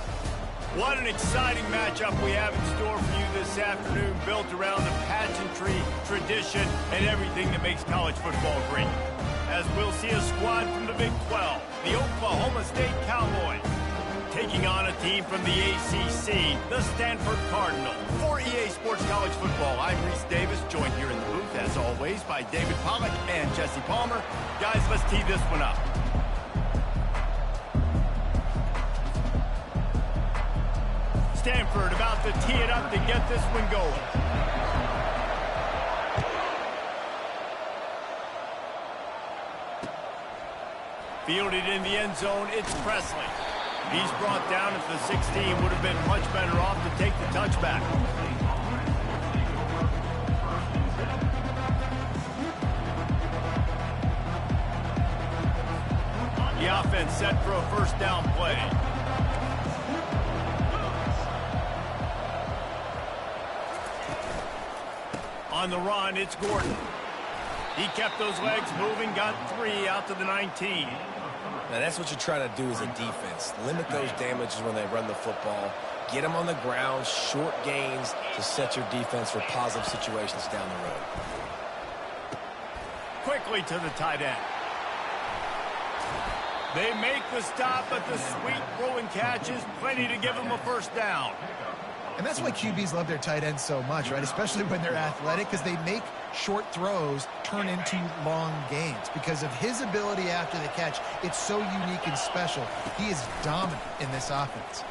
What an exciting matchup we have in store for you this afternoon, built around the pageantry, tradition, and everything that makes college football great. As we'll see a squad from the Big 12, the Oklahoma State Cowboys, taking on a team from the ACC, the Stanford Cardinal. For EA Sports College Football, I'm Reese Davis, joined here in the booth, as always, by David Pollack and Jesse Palmer. Guys, let's tee this one up. Stanford about to tee it up to get this one going. Fielded in the end zone, it's Presley. He's brought down at the 16, would have been much better off to take the touchback. The offense set for a first down play. On the run, it's Gordon. He kept those legs moving, got 3 out to the 19. Now, that's what you're trying to do as a defense. Limit those damages when they run the football. Get them on the ground, short gains to set your defense for positive situations down the road. Quickly to the tight end. They make the stop, but the sweet throw and catch is plenty to give them a first down. And that's why QBs love their tight ends so much, right? Especially when they're athletic, because they make short throws turn into long gains. Because of his ability after the catch, it's so unique and special. He is dominant in this offense.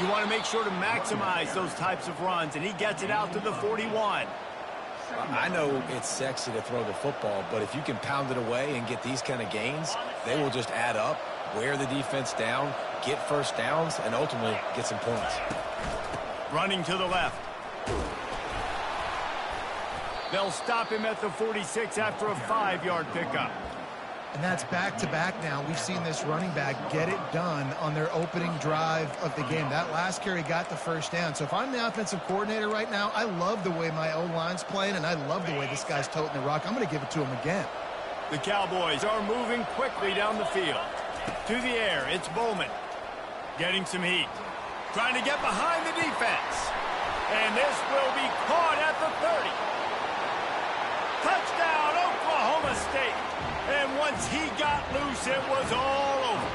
You want to make sure to maximize those types of runs, and he gets it out to the 41. I know it's sexy to throw the football, but if you can pound it away and get these kind of gains, they will just add up, wear the defense down, get first downs, and ultimately get some points. Running to the left. They'll stop him at the 46 after a 5-yard pickup. And that's back-to-back now. We've seen this running back get it done on their opening drive of the game. That last carry got the first down. So if I'm the offensive coordinator right now, I love the way my O-line's playing, and I love the way this guy's toting the rock. I'm going to give it to him again. The Cowboys are moving quickly down the field. To the air, it's Bowman. Getting some heat. Trying to get behind the defense. And this will be caught at the 30. Touchdown, Oklahoma State. And once he got loose, it was all over.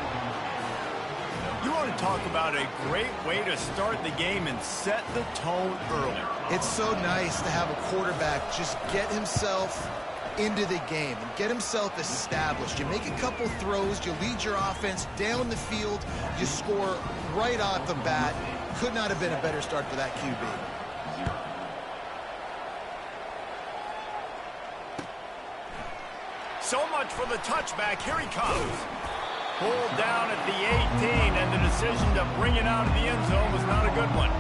You want to talk about a great way to start the game and set the tone early. It's so nice to have a quarterback just get himself into the game and get himself established. You make a couple throws, you lead your offense down the field, you score right off the bat. Could not have been a better start for that QB. So much for the touchback. Here he comes. Pulled down at the 18, and the decision to bring it out of the end zone was not a good one.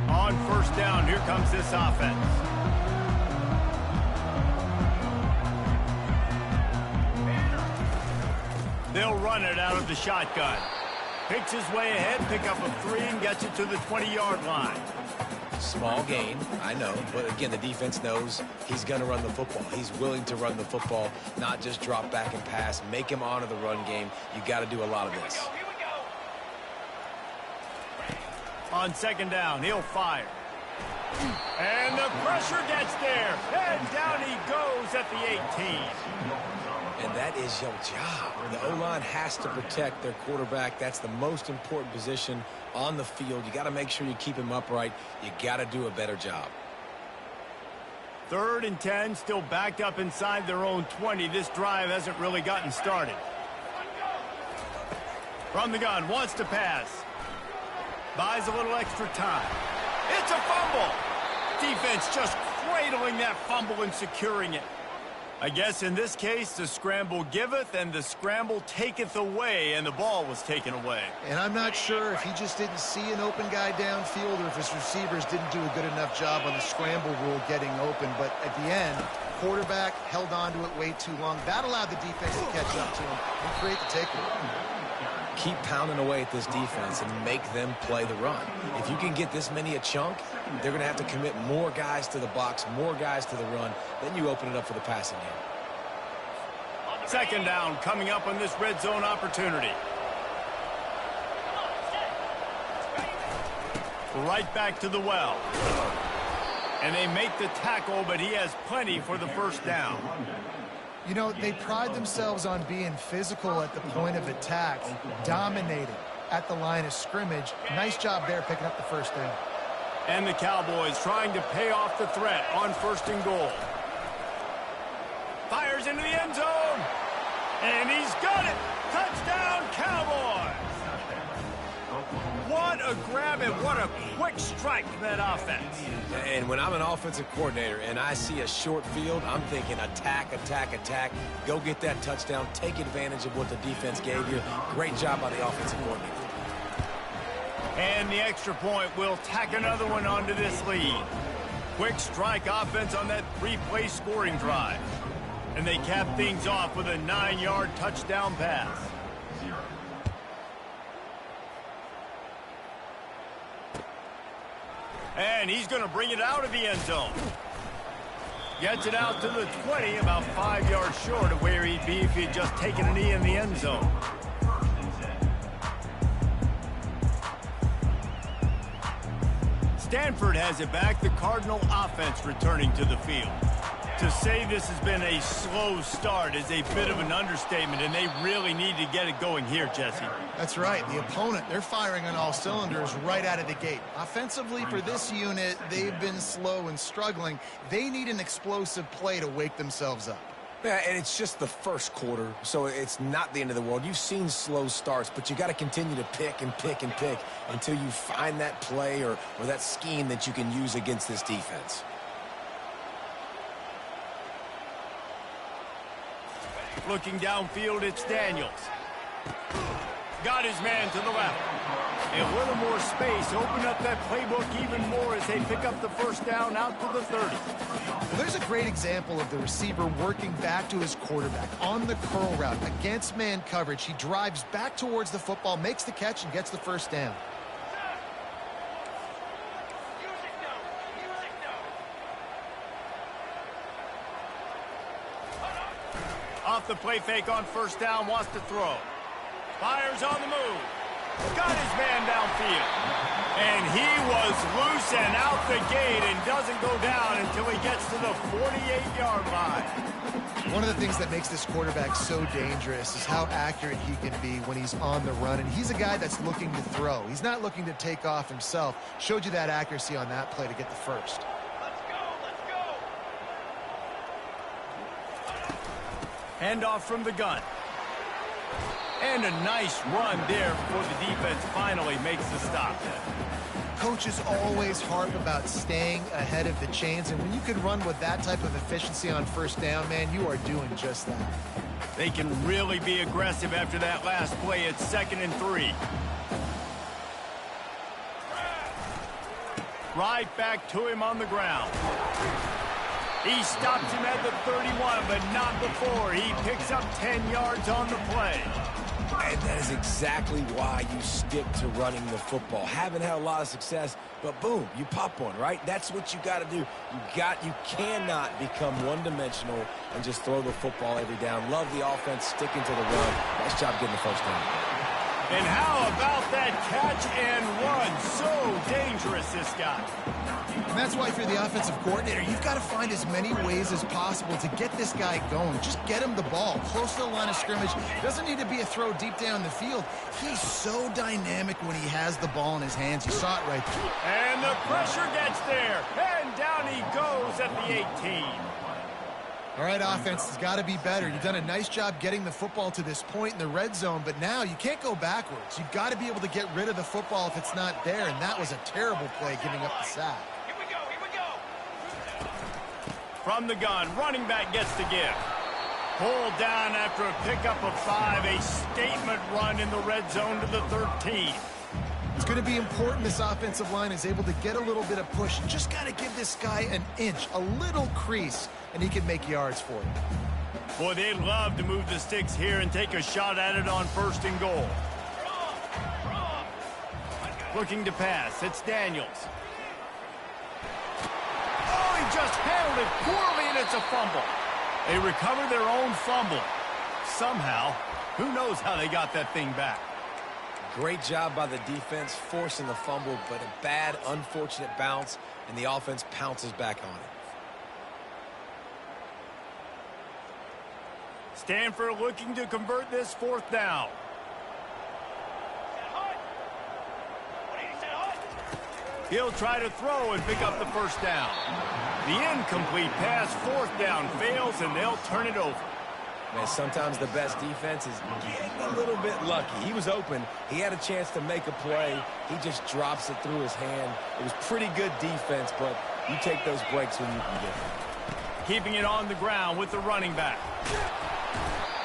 On first down, here comes this offense. They'll run it out of the shotgun. Picks his way ahead, pick up a 3, and gets it to the 20-yard line. Small gain, I know, but again, the defense knows he's going to run the football. He's willing to run the football, not just drop back and pass. Make him honor the run game. You got to do a lot of this. On second down, he'll fire. And the pressure gets there. And down he goes at the 18. And that is your job. The O-line has to protect their quarterback. That's the most important position on the field. You got to make sure you keep him upright. You got to do a better job. 3rd and 10, still backed up inside their own 20. This drive hasn't really gotten started. From the gun, wants to pass. Buys a little extra time. It's a fumble. Defense just cradling that fumble and securing it. I guess in this case, the scramble giveth and the scramble taketh away, and the ball was taken away. And I'm not sure if he just didn't see an open guy downfield or if his receivers didn't do a good enough job on the scramble rule getting open. But at the end, quarterback held on to it way too long. That allowed the defense to catch up to him and create the takeaway. Keep pounding away at this defense and make them play the run. If you can get this many a chunk, they're going to have to commit more guys to the box, more guys to the run. Then you open it up for the passing game. Second down coming up on this red zone opportunity. Right back to the well. And they make the tackle, but he has plenty for the first down. You know, they pride themselves on being physical at the point of attack, dominating at the line of scrimmage. Nice job there picking up the first down. And the Cowboys trying to pay off the threat on 1st and goal. Fires into the end zone. And he's got it. Touchdown, Cowboys. What a grab and what a quick strike from that offense. And when I'm an offensive coordinator and I see a short field, I'm thinking attack, attack, attack. Go get that touchdown. Take advantage of what the defense gave you. Great job by the offensive coordinator. And the extra point will tack another one onto this lead. Quick strike offense on that 3-play scoring drive. And they cap things off with a 9-yard touchdown pass. And he's going to bring it out of the end zone. Gets it out to the 20, about 5 yards short of where he'd be if he'd just taken a knee in the end zone. Stanford has it back. The Cardinal offense returning to the field. To say this has been a slow start is a bit of an understatement, and they really need to get it going here, Jesse. That's right. The opponent, they're firing on all cylinders right out of the gate. Offensively, for this unit, they've been slow and struggling. They need an explosive play to wake themselves up. Yeah, and it's just the first quarter, so it's not the end of the world. You've seen slow starts, but you got to continue to pick and pick and pick until you find that play or that scheme that you can use against this defense. Looking downfield, it's Daniels. Got his man to the left. A little more space. Open up that playbook even more as they pick up the first down out to the 30. Well, there's a great example of the receiver working back to his quarterback on the curl route against man coverage. He drives back towards the football, makes the catch, and gets the first down. Off the play fake on first down, wants to throw. Fires on the move. Got his man downfield. And he was loose and out the gate and doesn't go down until he gets to the 48-yard line. One of the things that makes this quarterback so dangerous is how accurate he can be when he's on the run. And he's a guy that's looking to throw. He's not looking to take off himself. Showed you that accuracy on that play to get the first. Handoff from the gun. And a nice run there before the defense finally makes the stop. Coaches always harp about staying ahead of the chains, and when you can run with that type of efficiency on first down, man, you are doing just that. They can really be aggressive after that last play. It's 2nd and 3. Right back to him on the ground. He stops him at the 31, but not before. He picks up 10 yards on the play. And that is exactly why you stick to running the football. Haven't had a lot of success, but boom, you pop one, right? That's what you got to do. You cannot become one-dimensional and just throw the football every down. Love the offense, sticking to the run. Nice job getting the first down. And how about that catch and run? So dangerous, this guy. And that's why if you're the offensive coordinator, you've got to find as many ways as possible to get this guy going. Just get him the ball close to the line of scrimmage. Doesn't need to be a throw deep down the field. He's so dynamic when he has the ball in his hands. You saw it right there. And the pressure gets there. And down he goes at the 18. All right, offense has got to be better. You've done a nice job getting the football to this point in the red zone, but now you can't go backwards. You've got to be able to get rid of the football if it's not there, and that was a terrible play giving up the sack. Here we go. From the gun, running back gets the give. Pulled down after a pickup of 5, a statement run in the red zone to the 13. It's going to be important this offensive line is able to get a little bit of push. Just got to give this guy an inch, a little crease, and he can make yards for you. Boy, they'd love to move the sticks here and take a shot at it on 1st and goal. Looking to pass. It's Daniels. Oh, he just handled it poorly, and it's a fumble. They recover their own fumble. Somehow, who knows how they got that thing back. Great job by the defense forcing the fumble, but a bad, unfortunate bounce, and the offense pounces back on it. Stanford looking to convert this 4th down. He'll try to throw and pick up the 1st down. The incomplete pass, 4th down, fails, and they'll turn it over. Man, sometimes the best defense is getting a little bit lucky. He was open. He had a chance to make a play. He just drops it through his hand. It was pretty good defense, but you take those breaks when you can get them. Keeping it on the ground with the running back.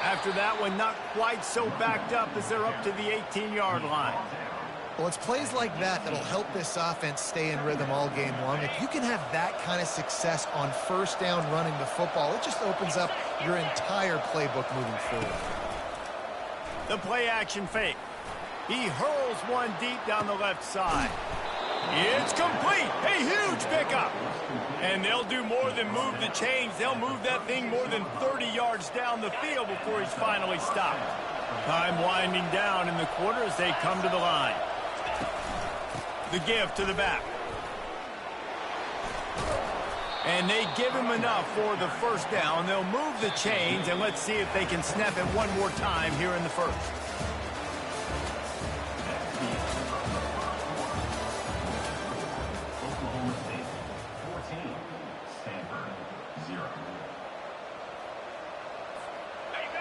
After that one, not quite so backed up as they're up to the 18-yard line. Well, it's plays like that that'll help this offense stay in rhythm all game long. If you can have that kind of success on 1st down running the football, it just opens up your entire playbook moving forward. The play action fake. He hurls one deep down the left side. It's complete. A huge pickup. And they'll do more than move the chains. They'll move that thing more than 30 yards down the field before he's finally stopped. Time winding down in the quarter as they come to the line. The give to the back. And they give him enough for the 1st down. They'll move the chains, and let's see if they can snap it one more time here in the 1st.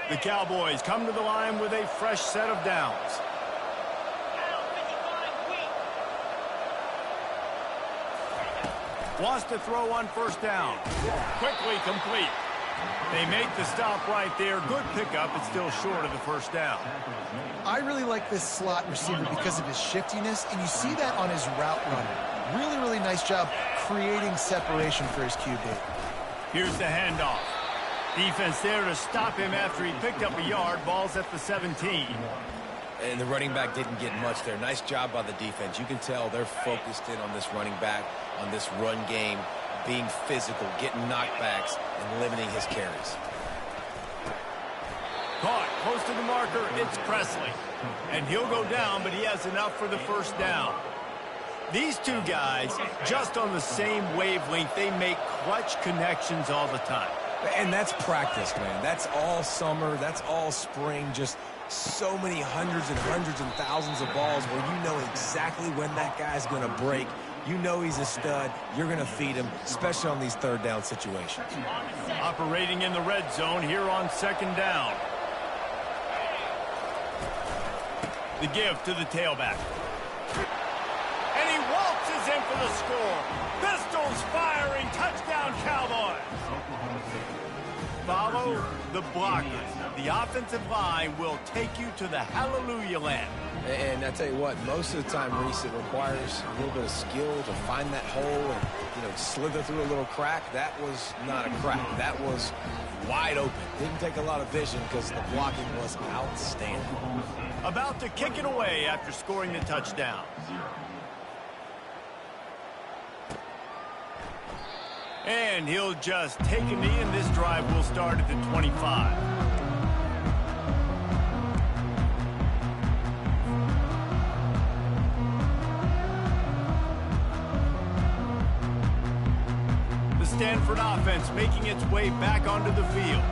The Cowboys come to the line with a fresh set of downs. Wants to throw on 1st down. Quickly complete. They make the stop right there. Good pickup. It's still short of the 1st down. I really like this slot receiver because of his shiftiness, and you see that on his route running. Really, really nice job creating separation for his QB. Here's the handoff. Defense there to stop him after he picked up a yard. Ball's at the 17. And the running back didn't get much there. Nice job by the defense. You can tell they're focused in on this running back, on this run game, being physical, getting knockbacks, and limiting his carries. Caught close to the marker. It's Presley. And he'll go down, but he has enough for the 1st down. These two guys, just on the same wavelength, they make clutch connections all the time. And that's practice, man. That's all summer. That's all spring. Just so many hundreds and thousands of balls where you know exactly when that guy's going to break. You know he's a stud. You're going to feed him, especially on these 3rd down situations. Operating in the red zone here on 2nd down. The give to the tailback. And he waltzes in for the score. Pistols firing. Touchdown, Cowboys. Follow the blockers. The offensive line will take you to the hallelujah land. And I tell you what, most of the time, Reese, it requires a little bit of skill to find that hole and, slither through a little crack. That was not a crack. That was wide open. Didn't take a lot of vision because the blocking was outstanding. About to kick it away after scoring the touchdown. And he'll just take a knee, and this drive will start at the 25. The Stanford offense making its way back onto the field.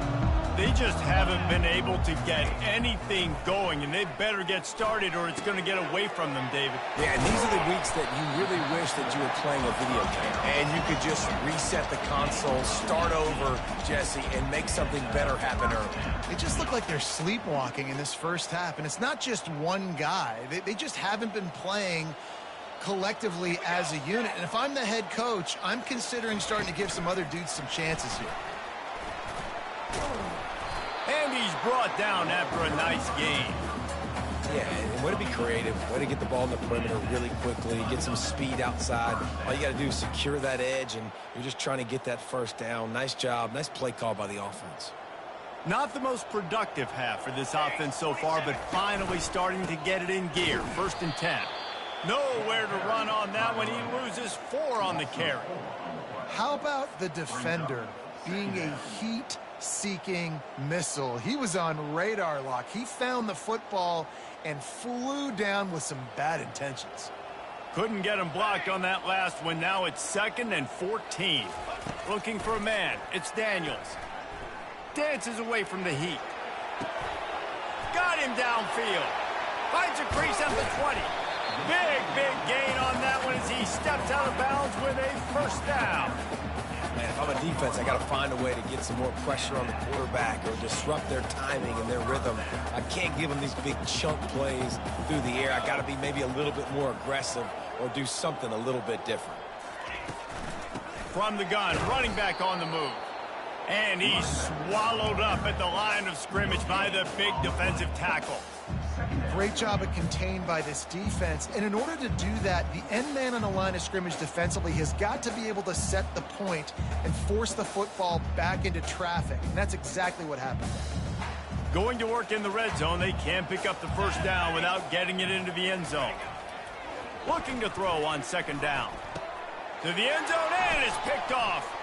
They just haven't been able to get anything going, and they better get started or it's going to get away from them, David. Yeah, and these are the weeks that you really wish that you were playing a video game and you could just reset the console, start over, Jesse, and make something better happen early. They just look like they're sleepwalking in this 1st half, and it's not just one guy. They just haven't been playing collectively as a unit. And if I'm the head coach, I'm considering starting to give some other dudes some chances here. And he's brought down after a nice game. Yeah, and way to be creative, way to get the ball in the perimeter really quickly, get some speed outside. All you got to do is secure that edge, and you're just trying to get that first down. Nice job, nice play call by the offense. Not the most productive half for this offense so far, but finally starting to get it in gear. 1st and 10. Nowhere to run on that one. He loses 4 on the carry. How about the defender being a heat-seeking missile? He was on radar lock. He found the football and flew down with some bad intentions. Couldn't get him blocked on that last one. Now it's 2nd and 14. Looking for a man. It's Daniels. Dances away from the heat. Got him downfield. Finds a crease at the 20. Big gain on that one as he steps out of bounds with a 1st down. Man, if I'm a defense, I got to find a way to get some more pressure on the quarterback or disrupt their timing and their rhythm. I can't give them these big chunk plays through the air. I got to be maybe a little bit more aggressive or do something a little bit different. From the gun, running back on the move. And he's swallowed up at the line of scrimmage by the big defensive tackle. Great job of contained by this defense. And in order to do that, the end man on the line of scrimmage defensively has got to be able to set the point and force the football back into traffic. And that's exactly what happened there. Going to work in the red zone, they can't pick up the 1st down without getting it into the end zone. Looking to throw on 2nd down. To the end zone, and it's picked off.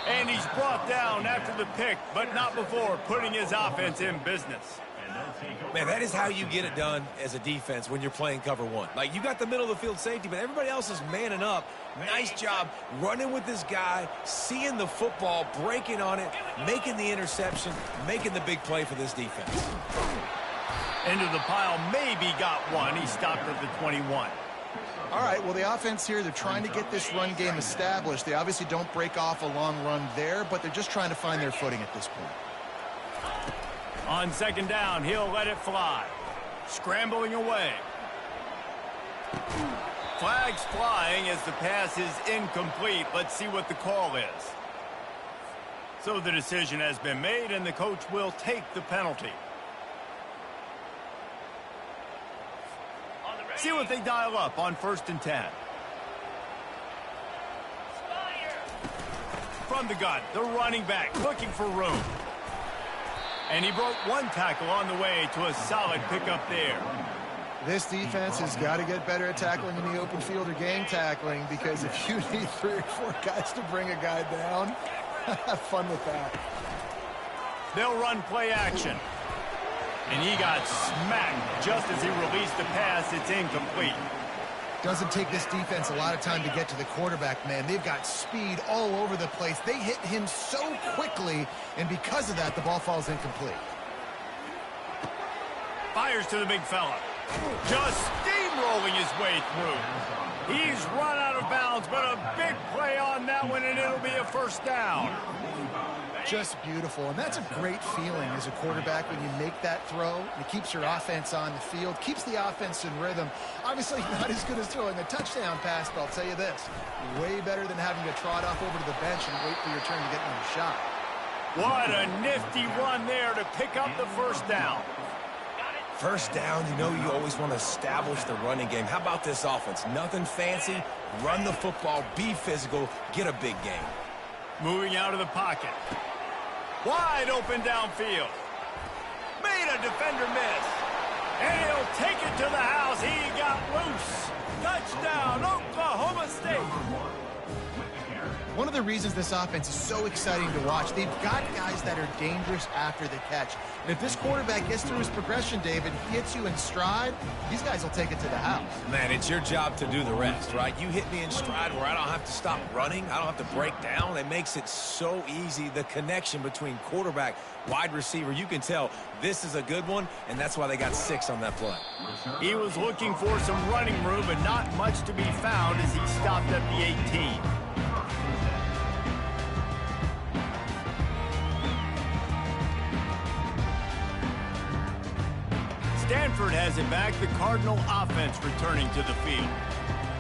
And he's brought down after the pick, but not before putting his offense in business. Man, that is how you get it done as a defense when you're playing cover 1. Like, you got the middle of the field safety, but everybody else is manning up. Nice job running with this guy, seeing the football, breaking on it, making the interception, making the big play for this defense. Into the pile, maybe got one. He stopped at the 21. All right, well, the offense here, they're trying to get this run game established. They obviously don't break off a long run there, but they're just trying to find their footing at this point. On 2nd down, he'll let it fly. Scrambling away. Flags flying as the pass is incomplete. Let's see what the call is. So the decision has been made, and the coach will take the penalty. See what they dial up on 1st and 10. From the gun, the running back looking for room. And he broke 1 tackle on the way to a solid pickup there. This defense has got to get better at tackling in the open field or gang tackling, because if you need 3 or 4 guys to bring a guy down, have fun with that. They'll run play action. And he got smacked just as he released the pass. It's incomplete. Doesn't take this defense a lot of time to get to the quarterback, man. They've got speed all over the place. They hit him so quickly, and because of that, the ball falls incomplete. Fires to the big fella. Just steamrolling his way through. He's run out of bounds, but a big play on that one, and it'll be a 1st down. Just beautiful, and that's a great feeling as a quarterback when you make that throw. It keeps your offense on the field, keeps the offense in rhythm. Obviously not as good as throwing a touchdown pass, but I'll tell you this, way better than having to trot off over to the bench and wait for your turn to get another shot. What a nifty run there to pick up the 1st down. 1st down, you know you always want to establish the running game. How about this offense? Nothing fancy, run the football, be physical, get a big gain. Moving out of the pocket. Wide open downfield. Made a defender miss. And he'll take it to the house. He got loose. Touchdown, Oklahoma State. One of the reasons this offense is so exciting to watch, they've got guys that are dangerous after the catch. And if this quarterback gets through his progression, David, he hits you in stride, these guys will take it to the house. Man, it's your job to do the rest, right? You hit me in stride where I don't have to stop running. I don't have to break down. It makes it so easy. The connection between quarterback, wide receiver, you can tell this is a good one, and that's why they got 6 on that play. He was looking for some running room, but not much to be found as he stopped at the 18. Stanford has it back. The Cardinal offense returning to the field.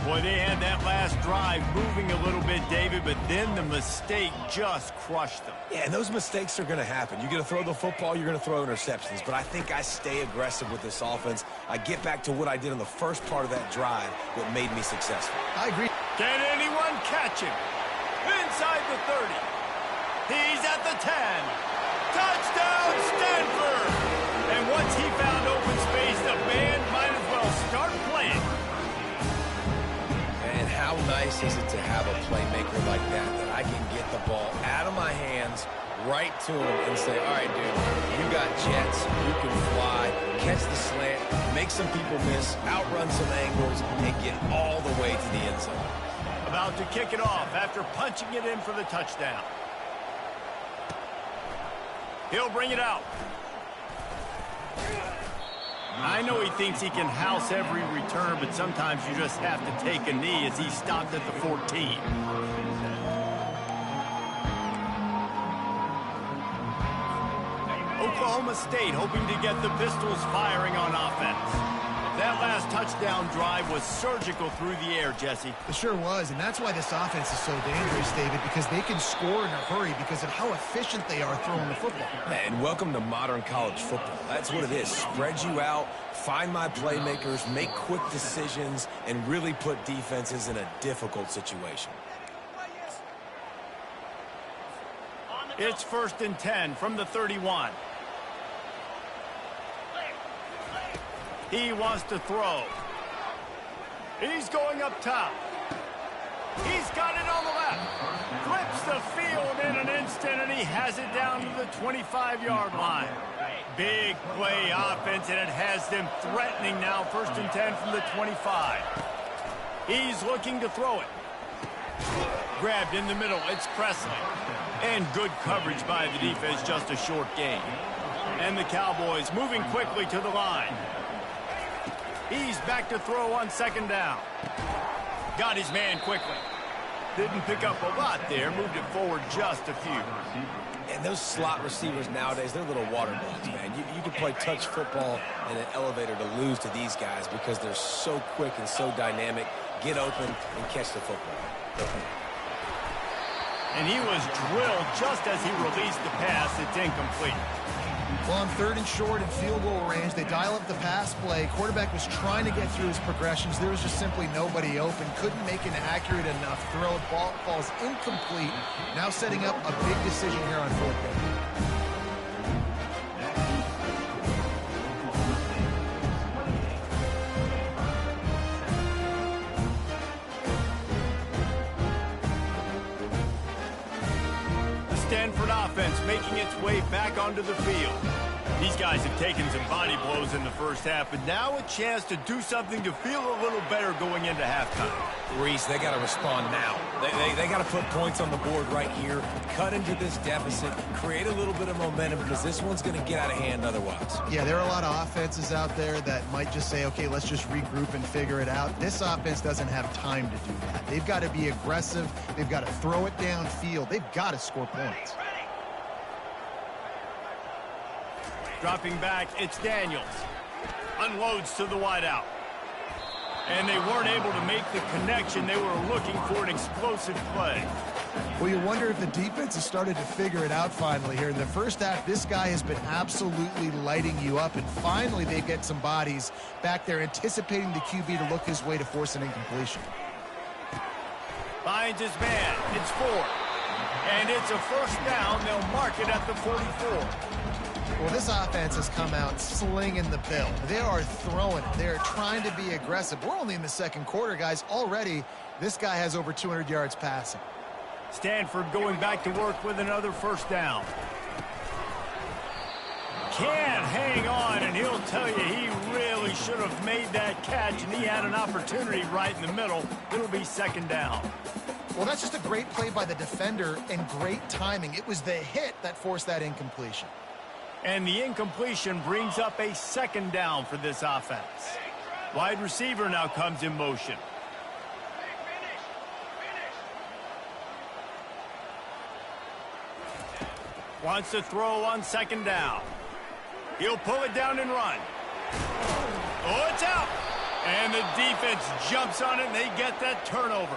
Boy, they had that last drive moving a little bit, David, but then the mistake just crushed them. Yeah, and those mistakes are going to happen. You're going to throw the football, you're going to throw interceptions. But I think I stay aggressive with this offense. I get back to what I did in the first part of that drive that made me successful. I agree. Can anyone catch him? Inside the 30. He's at the 10. Touchdown, Stanford! And once he found open space, the band might as well start playing. And how nice is it to have a playmaker like that I can get the ball out of my hands, right to him, and say, all right, dude, you got jets, you can fly, catch the slant, make some people miss, outrun some angles, and get all the way to the end zone. About to kick it off after punching it in for the touchdown. He'll bring it out. I know he thinks he can house every return, but sometimes you just have to take a knee as he stopped at the 14. Oklahoma State hoping to get the Pistols firing on offense. That last touchdown drive was surgical through the air, Jesse. It sure was, and that's why this offense is so dangerous, David, because they can score in a hurry because of how efficient they are throwing the football. And welcome to modern college football. That's what it is. Spread you out, find my playmakers, make quick decisions, and really put defenses in a difficult situation. It's 1st and 10 from the 31. He wants to throw. He's going up top. He's got it on the left. Flips the field in an instant, and he has it down to the 25-yard line. Big play offense, and it has them threatening now. 1st and 10 from the 25. He's looking to throw it. Grabbed in the middle. It's Presley. And good coverage by the defense, just a short gain. And the Cowboys moving quickly to the line. He's back to throw on 2nd down. Got his man quickly. Didn't pick up a lot there. Moved it forward just a few. And those slot receivers nowadays, they're little water balls, man. You can play touch football in an elevator to lose to these guys because they're so quick and so dynamic. Get open and catch the football. And he was drilled just as he released the pass. It's incomplete. Well, on 3rd and short and field goal range, they dial up the pass play. Quarterback was trying to get through his progressions. There was just simply nobody open. Couldn't make an accurate enough throw. Ball falls incomplete. Now setting up a big decision here on 4th down. Stanford offense making its way back onto the field. These guys have taken some body blows in the first half, but now a chance to do something to feel a little better going into halftime. Reese, they got to respond now. They got to put points on the board right here, cut into this deficit, create a little bit of momentum because this one's going to get out of hand otherwise. Yeah, there are a lot of offenses out there that might just say, okay, let's just regroup and figure it out. This offense doesn't have time to do that. They've got to be aggressive. They've got to throw it downfield. They've got to score points. Dropping back, it's Daniels. Unloads to the wideout. And they weren't able to make the connection. They were looking for an explosive play. Well, you wonder if the defense has started to figure it out finally here. In the first half, this guy has been absolutely lighting you up, and finally they get some bodies back there anticipating the QB to look his way to force an incompletion. Finds his man. It's 4. And it's a 1st down. They'll mark it at the 44. Well, this offense has come out slinging the bill. They are throwing it. They are trying to be aggressive. We're only in the 2nd quarter, guys. Already, this guy has over 200 yards passing. Stanford going back to work with another 1st down. Can't hang on, and he'll tell you he really should have made that catch, and he had an opportunity right in the middle. It'll be 2nd down. Well, that's just a great play by the defender and great timing. It was the hit that forced that incompletion. And the incompletion brings up a 2nd down for this offense. Wide receiver now comes in motion. Wants to throw on 2nd down. He'll pull it down and run. Oh, it's out. And the defense jumps on it, and they get that turnover.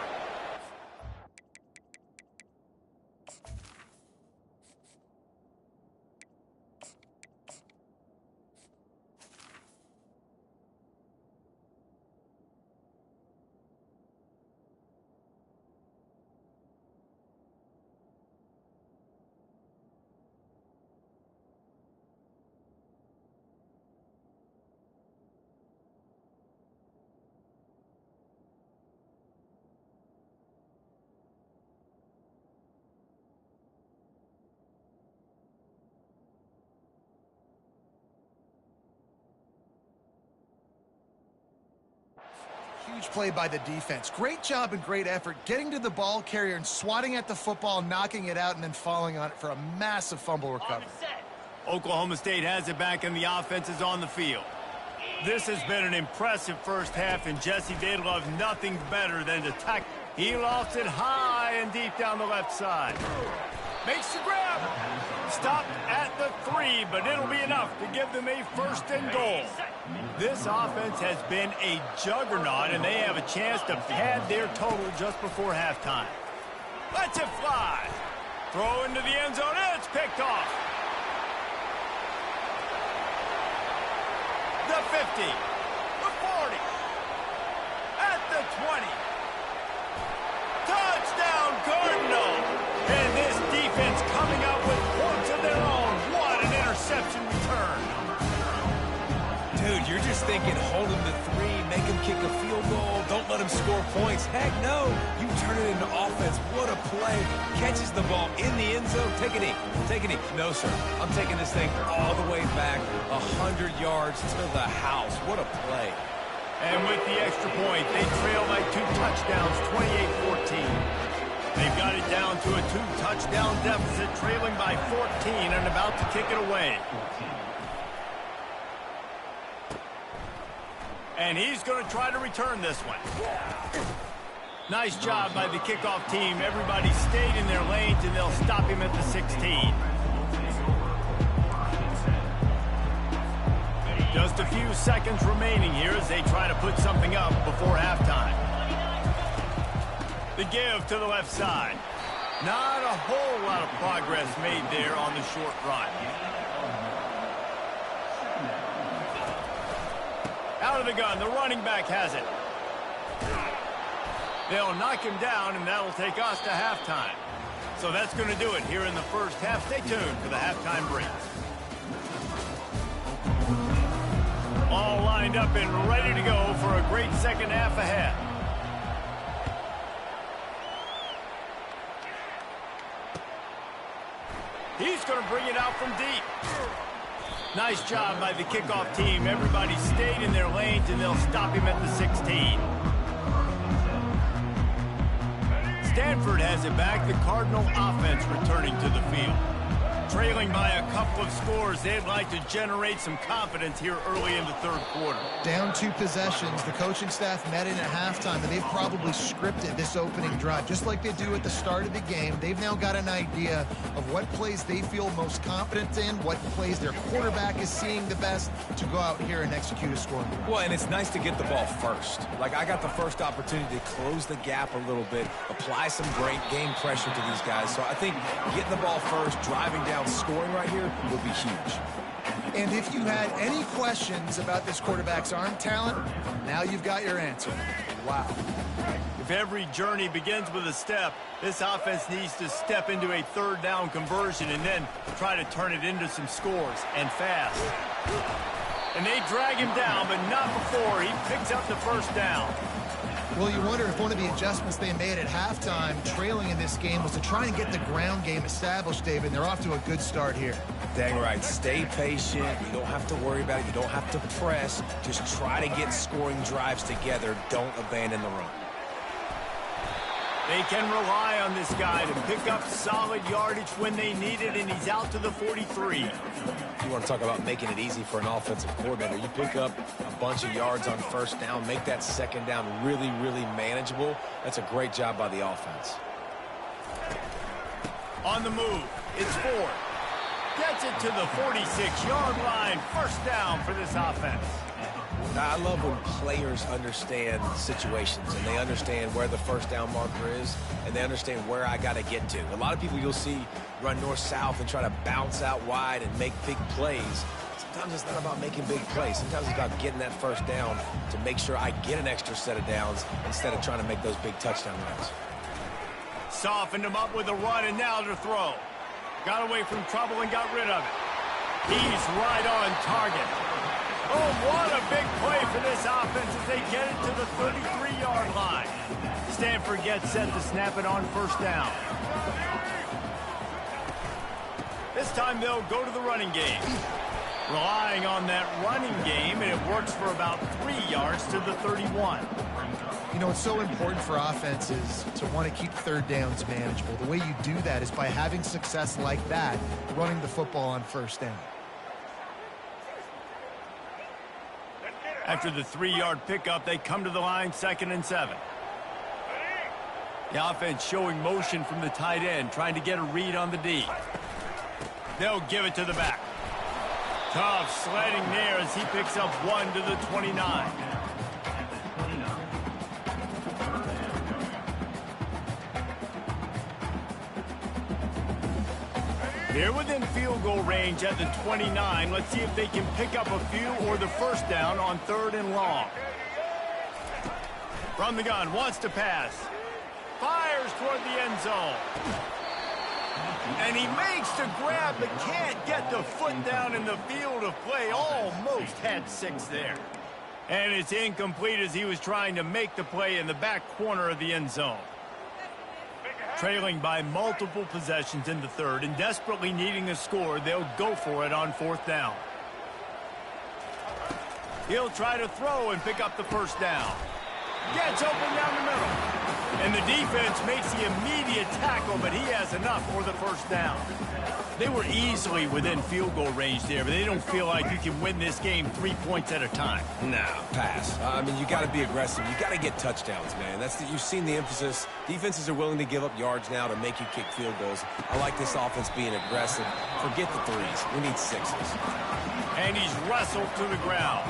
Huge play by the defense. Great job and great effort getting to the ball carrier and swatting at the football, knocking it out, and then falling on it for a massive fumble recovery. Oklahoma State has it back, and the offense is on the field. This has been an impressive first half, and Jesse, they love nothing better than to attack. He lofts it high and deep down the left side. Makes the grab. Stop at the 3, but it'll be enough to give them a 1st and goal. This offense has been a juggernaut, and they have a chance to pad their total just before halftime. Lets it fly. Throw into the end zone, and it's picked off. The 50, the 40, at the 20. Touchdown, Cardinal! And this defense coming out with points of their own. What an interception return. Dude, you're just thinking, hold him to 3, make him kick a field goal, don't let him score points. Heck no, you turn it into offense. What a play. Catches the ball in the end zone. Take a knee. Take a knee. No, sir. I'm taking this thing all the way back 100 yards to the house. What a play. And with the extra point, they trail by 2 touchdowns, 28-14. They've got it down to a 2-touchdown deficit, trailing by 14 and about to kick it away. And he's going to try to return this one. Nice job by the kickoff team. Everybody stayed in their lanes, and they'll stop him at the 16. Just a few seconds remaining here as they try to put something up before halftime. The give to the left side. Not a whole lot of progress made there on the short run. Out of the gun, the running back has it. They'll knock him down, and that'll take us to halftime. So that's going to do it here in the first half. Stay tuned for the halftime break. All lined up and ready to go for a great second half ahead. He's going to bring it out from deep. Nice job by the kickoff team. Everybody stayed in their lanes, and they'll stop him at the 16. Stanford has it back. The Cardinal offense returning to the field. Trailing by a couple of scores, they'd like to generate some confidence here early in the third quarter. Down 2 possessions. The coaching staff met in at halftime, and they've probably scripted this opening drive. Just like they do at the start of the game, they've now got an idea of what plays they feel most confident in, what plays their quarterback is seeing the best to go out here and execute a scoring drive. Well, and it's nice to get the ball first. Like, I got the first opportunity to close the gap a little bit, apply some great game pressure to these guys. So I think getting the ball first, driving down, scoring right here will be huge. And if you had any questions about this quarterback's arm talent, now you've got your answer. Wow. If every journey begins with a step, this offense needs to step into a third down conversion and then try to turn it into some scores, and fast. And they drag him down, but not before he picks up the first down. Well, you wonder if one of the adjustments they made at halftime, trailing in this game, was to try and get the ground game established, David. They're off to a good start here. Dang right. Stay patient. You don't have to worry about it. You don't have to press. Just try to get scoring drives together. Don't abandon the run. They can rely on this guy to pick up solid yardage when they need it, and he's out to the 43. You want to talk about making it easy for an offensive coordinator. You pick up a bunch of yards on first down, make that second down really, really manageable. That's a great job by the offense. On the move, it's Ford. Gets it to the 46-yard line. First down for this offense. I love when players understand situations and they understand where the first down marker is and they understand where I got to get to. A lot of people you'll see run north-south and try to bounce out wide and make big plays. Sometimes it's not about making big plays. Sometimes it's about getting that first down to make sure I get an extra set of downs instead of trying to make those big touchdown runs. Softened him up with a run, and now to throw. Got away from trouble and got rid of it. He's right on target. Oh, what a big play for this offense as they get it to the 33-yard line. Stanford gets set to snap it on first down. This time they'll go to the running game. Relying on that running game, and it works for about 3 yards to the 31. You know, it's so important for offenses to want to keep third downs manageable. The way you do that is by having success like that, running the football on first down. After the 3-yard pickup, they come to the line, 2nd and 7. The offense showing motion from the tight end, trying to get a read on the D. They'll give it to the back. Tough sledding there as he picks up 1 to the 29. They're within field goal range at the 29. Let's see if they can pick up a few or the first down on 3rd and long. From the gun, wants to pass. Fires toward the end zone. And he makes the grab but can't get the foot down in the field of play. Almost had 6 there. And it's incomplete as he was trying to make the play in the back corner of the end zone. Trailing by multiple possessions in the 3rd and desperately needing a score, they'll go for it on 4th down. He'll try to throw and pick up the first down. Gets open down the middle. And the defense makes the immediate tackle, but he has enough for the first down. They were easily within field goal range there, but they don't feel like you can win this game 3 points at a time. No, pass. I mean, you got to be aggressive. You got to get touchdowns, man. You've seen the emphasis. Defenses are willing to give up yards now to make you kick field goals. I like this offense being aggressive. Forget the 3s. We need 6s. And he's wrestled to the ground.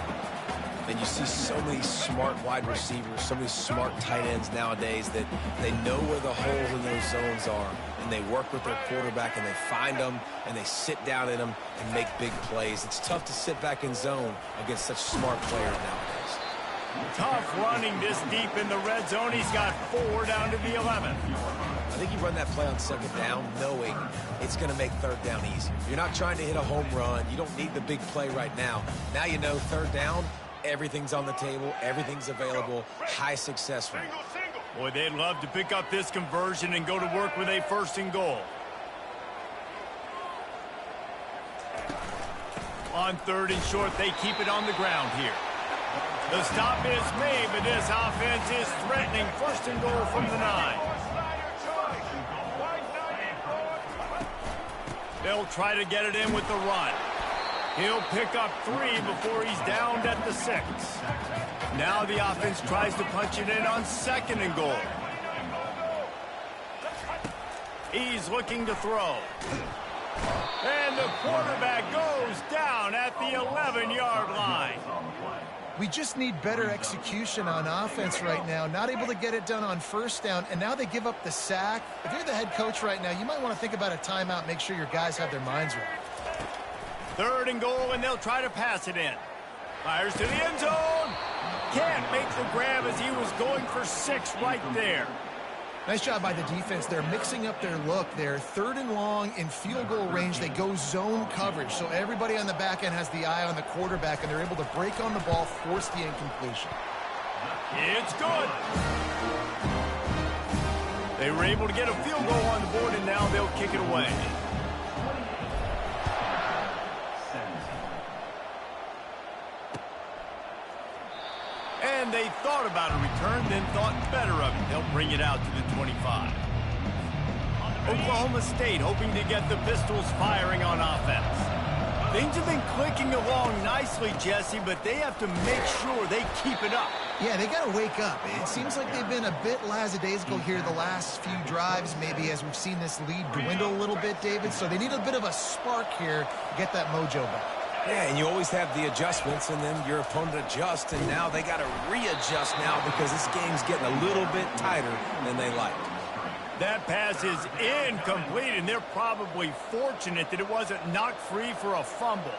And you see so many smart wide receivers, so many smart tight ends nowadays that they know where the holes in those zones are, and they work with their quarterback, and they find them, and they sit down in them and make big plays. It's tough to sit back in zone against such smart players nowadays. Tough running this deep in the red zone. He's got 4 down to the 11. I think you run that play on 2nd down knowing it's going to make 3rd down easier. You're not trying to hit a home run. You don't need the big play right now. Now you know 3rd down, everything's on the table, everything's available, high success rate. Boy, they'd love to pick up this conversion and go to work with a 1st and goal. On 3rd and short, they keep it on the ground here. The stop is made, but this offense is threatening 1st and goal from the 9. They'll try to get it in with the run. He'll pick up 3 before he's downed at the 6. Now the offense tries to punch it in on 2nd and goal. He's looking to throw. And the quarterback goes down at the 11-yard line. We just need better execution on offense right now. Not able to get it done on first down, and now they give up the sack. If you're the head coach right now, you might want to think about a timeout, make sure your guys have their minds right. 3rd and goal, and they'll try to pass it in. Fires to the end zone. Can't make the grab as he was going for 6 right there. Nice job by the defense. They're mixing up their look. They're 3rd and long in field goal range. They go zone coverage, so everybody on the back end has the eye on the quarterback, and they're able to break on the ball, force the incompletion. It's good. They were able to get a field goal on the board, and now they'll kick it away. And they thought about a return, then thought better of it. They'll bring it out to the 25. Oklahoma State hoping to get the Pistols firing on offense. Things have been clicking along nicely, Jesse, but they have to make sure they keep it up. Yeah, they got to wake up. It seems like they've been a bit lackadaisical here the last few drives, maybe as we've seen this lead dwindle a little bit, David. So they need a bit of a spark here to get that mojo back. Yeah, and you always have the adjustments, and then your opponent adjusts, and now they got to readjust now because this game's getting a little bit tighter than they liked. That pass is incomplete, and they're probably fortunate that it wasn't knocked free for a fumble.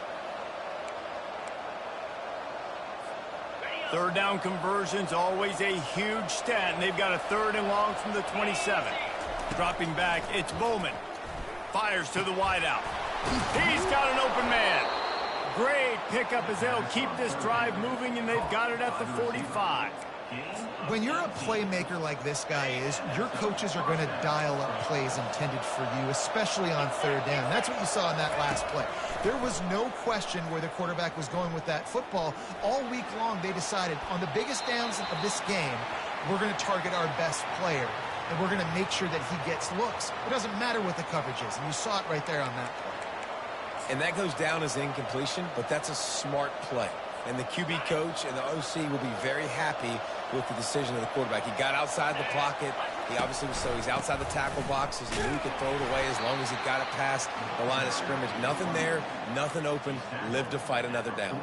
Third down conversion's always a huge stat, and they've got a 3rd and long from the 27. Dropping back, it's Bowman. Fires to the wideout. He's got an open man. Great pickup as they'll keep this drive moving, and they've got it at the 45. When you're a playmaker like this guy is, your coaches are going to dial up plays intended for you, especially on 3rd down. That's what you saw in that last play. There was no question where the quarterback was going with that football. All week long, they decided on the biggest downs of this game, we're going to target our best player, and we're going to make sure that he gets looks. It doesn't matter what the coverage is, and you saw it right there on that play. And that goes down as incompletion, but that's a smart play. And the QB coach and the OC will be very happy with the decision of the quarterback. He got outside the pocket. He obviously was so he's outside the tackle boxes. He knew he could throw it away as long as he got it past the line of scrimmage. Nothing there, nothing open. Lived to fight another down.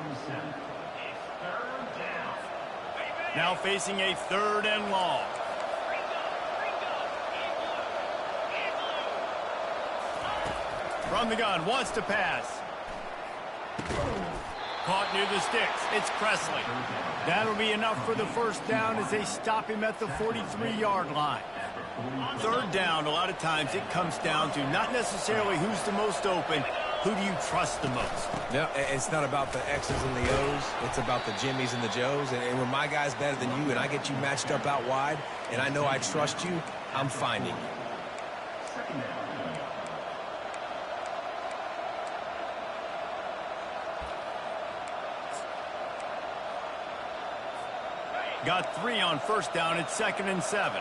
Now facing a 3rd and long. From the gun, wants to pass. Caught near the sticks. It's Presley. That'll be enough for the 1st down as they stop him at the 43-yard line. 3rd down, a lot of times it comes down to not necessarily who's the most open, who do you trust the most? No, it's not about the X's and the O's. It's about the Jimmies and the Joes. And when my guy's better than you and I get you matched up out wide and I know I trust you, I'm finding you. Got 3 on 1st down. It's 2nd and 7.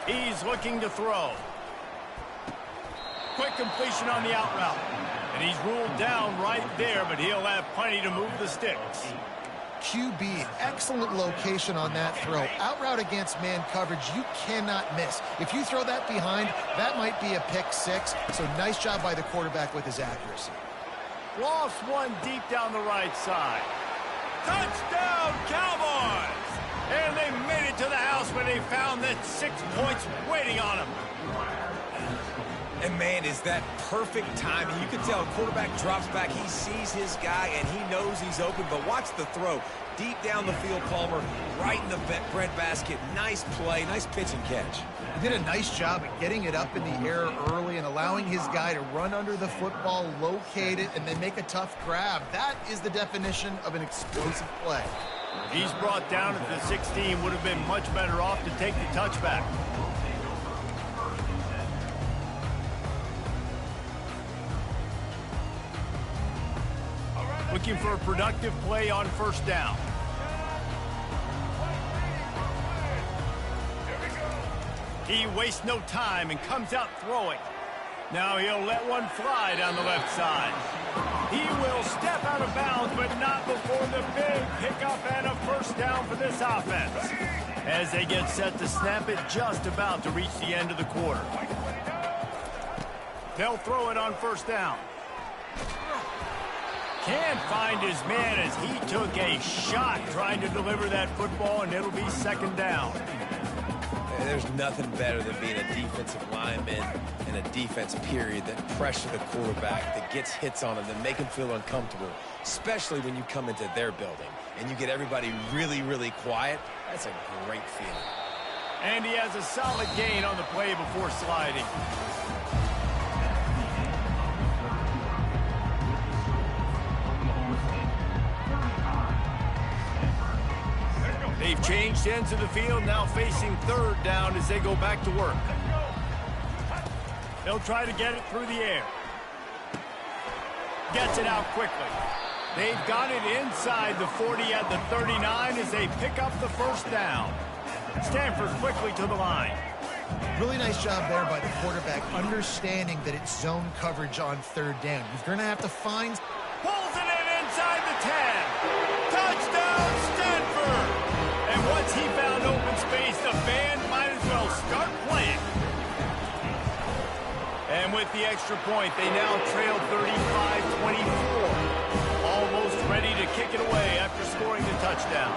He's looking to throw. Quick completion on the out route. And he's ruled down right there, but he'll have plenty to move the sticks. QB, excellent location on that throw. Out route against man coverage, you cannot miss. If you throw that behind, that might be a pick 6. So nice job by the quarterback with his accuracy. Lost one deep down the right side. Touchdown, Cowboys! And they made it to the house where they found that 6 points waiting on them. And, man, is that perfect timing. You can tell quarterback drops back. He sees his guy, and he knows he's open. But watch the throw. Deep down the field, Palmer, right in the breadbasket. Nice play, nice pitch and catch. He did a nice job at getting it up in the air early and allowing his guy to run under the football, locate it, and then make a tough grab. That is the definition of an explosive play. He's brought down at the 16. Would have been much better off to take the touchback. Looking for a productive play on 1st down. He wastes no time and comes out throwing. Now he'll let one fly down the left side. He will step out of bounds, but not before the big pickup and a 1st down for this offense. As they get set to snap it, just about to reach the end of the quarter. They'll throw it on 1st down. Can't find his man as he took a shot trying to deliver that football, and it'll be 2nd down. There's nothing better than being a defensive lineman in a defense period that pressure the quarterback, that gets hits on him, that make him feel uncomfortable, especially when you come into their building and you get everybody really, really quiet. That's a great feeling. And he has a solid gain on the play before sliding. They've changed ends of the field, now facing 3rd down as they go back to work. They'll try to get it through the air. Gets it out quickly. They've got it inside the 40 at the 39 as they pick up the 1st down. Stanford quickly to the line. Really nice job there by the quarterback, understanding that it's zone coverage on 3rd down. You're going to have to find... Pulls it in inside the 10. Touchdown, Stanford! And once he found open space, the band might as well start playing. And with the extra point. They now trail 35-24. Almost ready to kick it away after scoring the touchdown.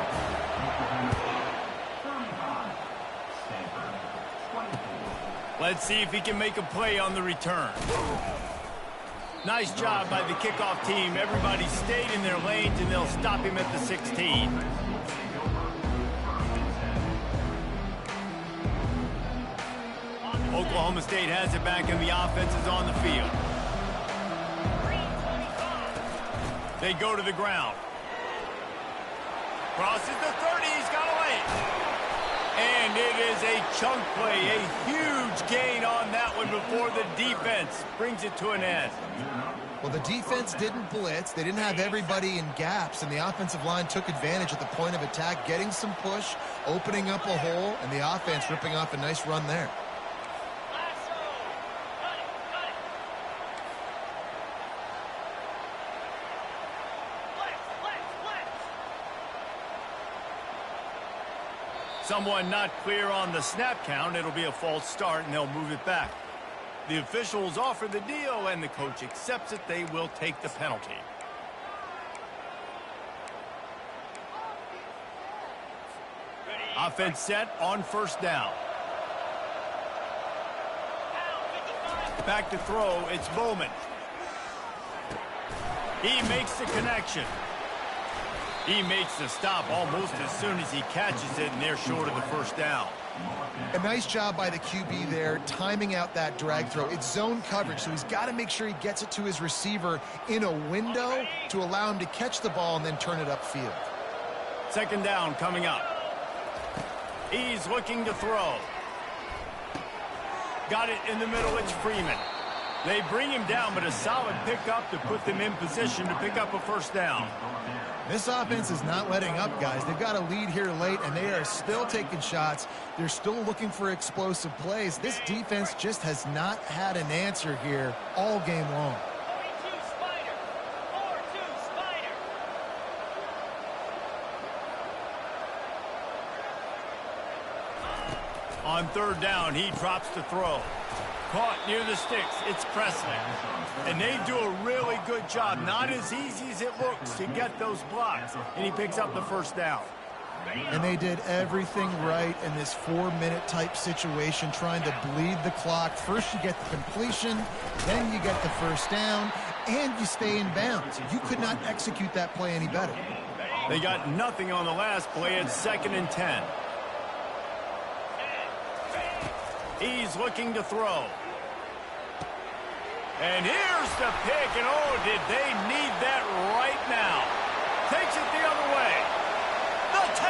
Let's see if he can make a play on the return. Nice job by the kickoff team. Everybody stayed in their lanes, and they'll stop him at the 16. Oklahoma State has it back, and the offense is on the field. They go to the ground. Crosses the 30. He's got away. And it is a chunk play, a huge gain on that one before the defense brings it to an end. Well, the defense didn't blitz. They didn't have everybody in gaps, and the offensive line took advantage at the point of attack, getting some push, opening up a hole, and the offense ripping off a nice run there. Someone not clear on the snap count. It'll be a false start, and they'll move it back. The officials offer the deal, and the coach accepts it. They will take the penalty. Offense set on first down. Back to throw. It's Bowman. He makes the connection. He makes the stop almost as soon as he catches it, and they're short of the first down. A nice job by the QB there, timing out that drag throw. It's zone coverage, so he's got to make sure he gets it to his receiver in a window to allow him to catch the ball and then turn it upfield. Second down coming up. He's looking to throw. Got it in the middle. It's Freeman. They bring him down, but a solid pickup to put them in position to pick up a first down. This offense is not letting up, guys. They've got a lead here late, and they are still taking shots. They're still looking for explosive plays. This defense just has not had an answer here all game long. On third down, he drops the throw. Caught near the sticks. It's Presley. And they do a really good job. Not as easy as it looks to get those blocks. And he picks up the first down. And they did everything right in this 4-minute type situation, trying to bleed the clock. First you get the completion, then you get the first down, and you stay in bounds. You could not execute that play any better. They got nothing on the last play. It's 2nd and 10. He's looking to throw. And here's the pick, and oh, did they need that right now. Takes it the other way. The 10.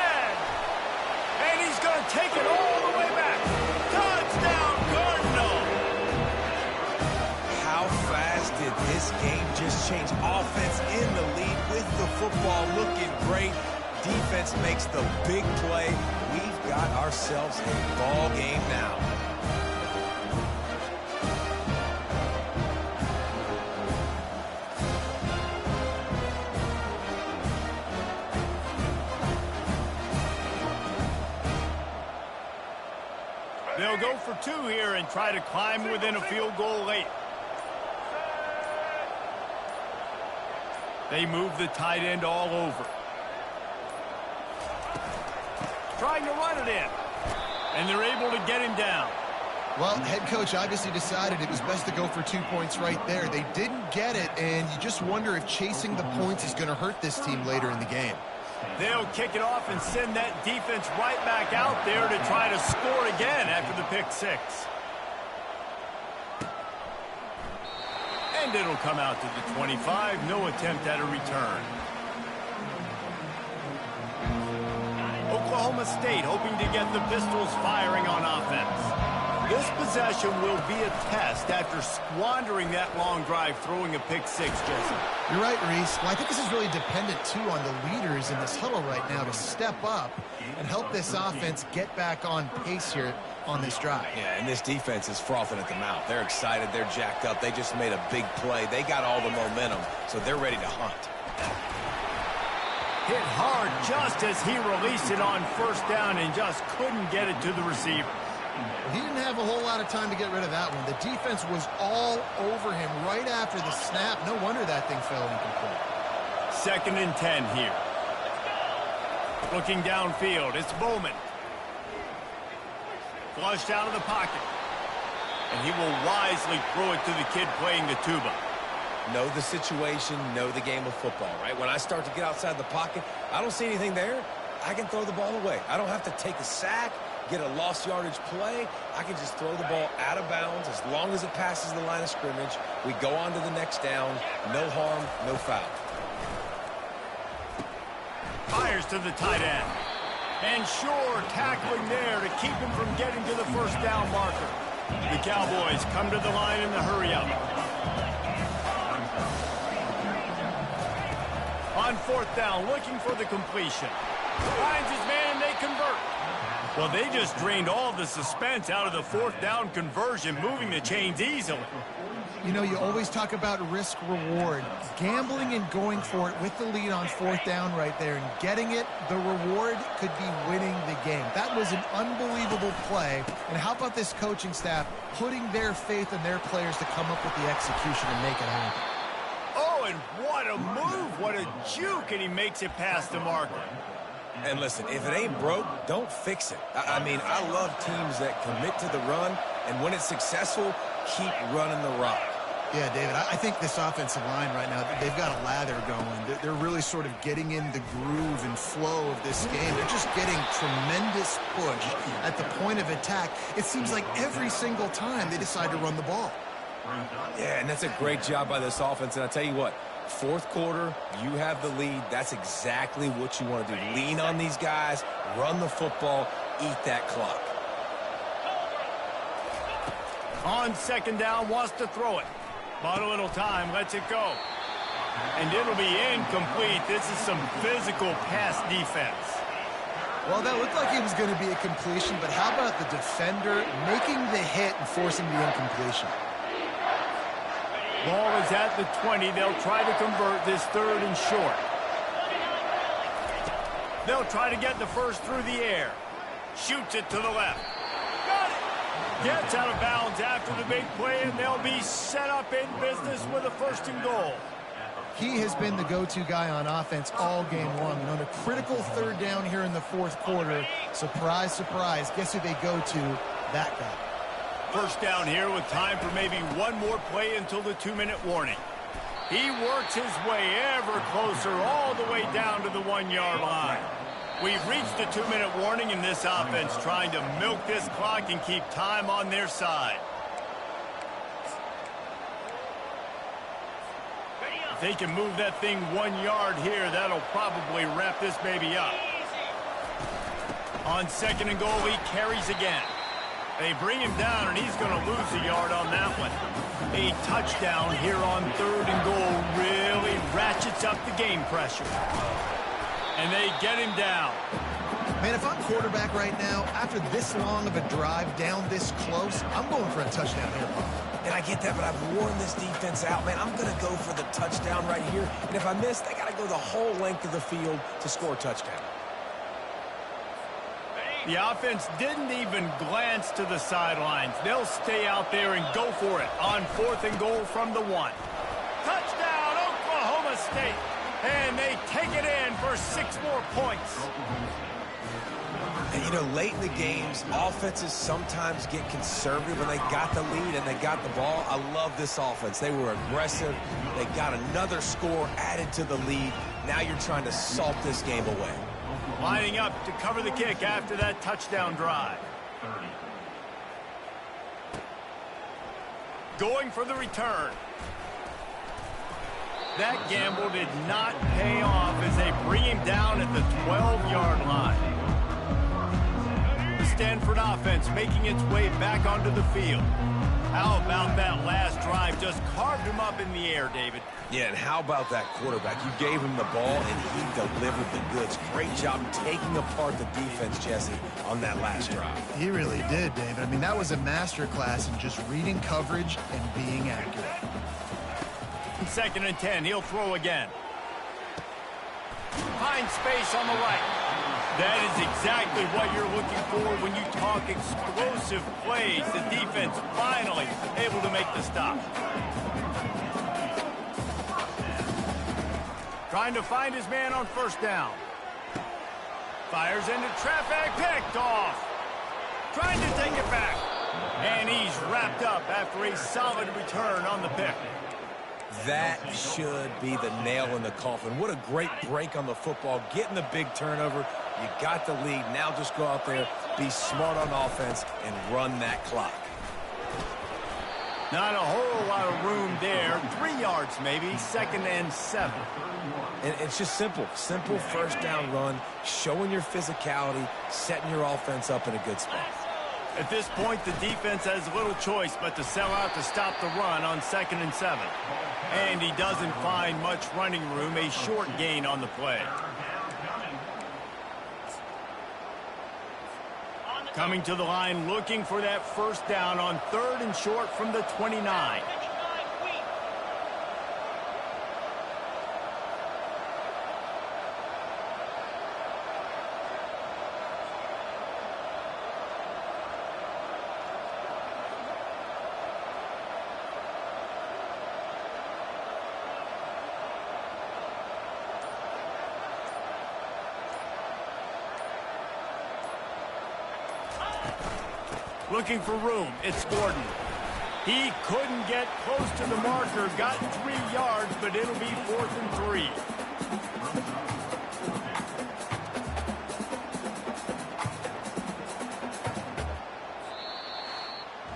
And he's going to take it all the way back. Touchdown, Cardinal. How fast did this game just change? Offense in the lead with the football looking great. Defense makes the big play. We've got ourselves a ball game now. They'll go for 2 here and try to climb within a field goal late. They move the tight end all over. Trying to run it in. And they're able to get him down. Well, head coach obviously decided it was best to go for 2 points right there. They didn't get it, and you just wonder if chasing the points is going to hurt this team later in the game. They'll kick it off and send that defense right back out there to try to score again after the pick 6. And it'll come out to the 25. No attempt at a return. Oklahoma State hoping to get the Pistols firing on offense. This possession will be a test after squandering that long drive, throwing a pick 6, Jesse. You're right, Reese. Well, I think this is really dependent, too, on the leaders in this huddle right now to step up and help this offense get back on pace here on this drive. Yeah, and this defense is frothing at the mouth. They're excited. They're jacked up. They just made a big play. They got all the momentum, so they're ready to hunt. Hit hard just as he released it on first down and just couldn't get it to the receiver. He didn't have a whole lot of time to get rid of that one. The defense was all over him right after the snap. No wonder that thing fell incomplete. 2nd and 10 here. Looking downfield, it's Bowman. Flushed out of the pocket. And he will wisely throw it to the kid playing the tuba. Know the situation, know the game of football, right? When I start to get outside the pocket, I don't see anything there. I can throw the ball away. I don't have to take a sack, get a lost yardage play. I can just throw the ball out of bounds as long as it passes the line of scrimmage. We go on to the next down. No harm, no foul. Fires to the tight end. And sure, tackling there to keep him from getting to the first down marker. The Cowboys come to the line in the hurry-up. On 4th down, looking for the completion. Finds his man, and they convert. Well, they just drained all the suspense out of the 4th down conversion, moving the chains easily. You know, you always talk about risk-reward. Gambling and going for it with the lead on 4th down right there and getting it, the reward could be winning the game. That was an unbelievable play. And how about this coaching staff putting their faith in their players to come up with the execution and make it happen? Oh, and what a move, what a juke, and he makes it past the marker. And listen, if it ain't broke, don't fix it. I mean, I love teams that commit to the run, and when it's successful, keep running the rock. Yeah, David, I think this offensive line right now, they've got a lather going. They're really sort of getting in the groove and flow of this game. They're just getting tremendous push at the point of attack. It seems like every single time they decide to run the ball. Yeah, and that's a great job by this offense. And I tell you what, 4th quarter, you have the lead. That's exactly what you want to do. Lean on these guys, run the football, eat that clock. On 2nd down, wants to throw it. But a little time, lets it go. And it'll be incomplete. This is some physical pass defense. Well, that looked like it was going to be a completion, but how about the defender making the hit and forcing the incompletion? Ball is at the 20. They'll try to convert this 3rd and short. They'll try to get the first through the air. Shoots it to the left. Got it! Gets out of bounds after the big play, and they'll be set up in business with a 1st and goal. He has been the go-to guy on offense all game long. And on a critical 3rd down here in the 4th quarter, surprise, surprise, guess who they go to? That guy. 1st down here with time for maybe one more play until the 2-minute warning. He works his way ever closer all the way down to the 1-yard line. We've reached the 2-minute warning in this offense, trying to milk this clock and keep time on their side. If they can move that thing 1 yard here, that'll probably wrap this baby up. On 2nd and goal, he carries again. They bring him down, and he's going to lose a yard on that one. A touchdown here on 3rd and goal really ratchets up the game pressure. And they get him down. Man, if I'm quarterback right now, after this long of a drive down this close, I'm going for a touchdown here, Bob. And I get that, but I've worn this defense out, man. I'm going to go for the touchdown right here. And if I miss, they got to go the whole length of the field to score a touchdown. The offense didn't even glance to the sidelines. They'll stay out there and go for it on 4th and goal from the 1. Touchdown, Oklahoma State. And they take it in for 6 more points. And, you know, late in the games, offenses sometimes get conservative when they got the lead and they got the ball. I love this offense. They were aggressive. They got another score added to the lead. Now you're trying to salt this game away. Lining up to cover the kick after that touchdown drive. Going for the return. That gamble did not pay off as they bring him down at the 12-yard line. The Stanford offense making its way back onto the field. How about that last drive? Just carved him up in the air, David. Yeah, and how about that quarterback? You gave him the ball, and he delivered the goods. Great job taking apart the defense, Jesse, on that last drive. He really did, David. I mean, that was a masterclass in just reading coverage and being accurate. 2nd and 10, he'll throw again. Finds space on the right. That is exactly what you're looking for when you talk explosive plays. The defense finally able to make the stop. Trying to find his man on first down. Fires into traffic, picked off. Trying to take it back. And he's wrapped up after a solid return on the pick. That should be the nail in the coffin. What a great break on the football. Getting the big turnover. You got the lead. Now just go out there, be smart on offense, and run that clock. Not a whole lot of room there. 3 yards maybe, 2nd and 7. And it's just simple. Simple first down run, showing your physicality, setting your offense up in a good spot. At this point, the defense has little choice but to sell out to stop the run on 2nd and 7. And he doesn't find much running room, a short gain on the play. Coming to the line, looking for that first down on 3rd and short from the 29. Looking for room. It's Gordon. He couldn't get close to the marker. Got 3 yards, but it'll be 4th and 3.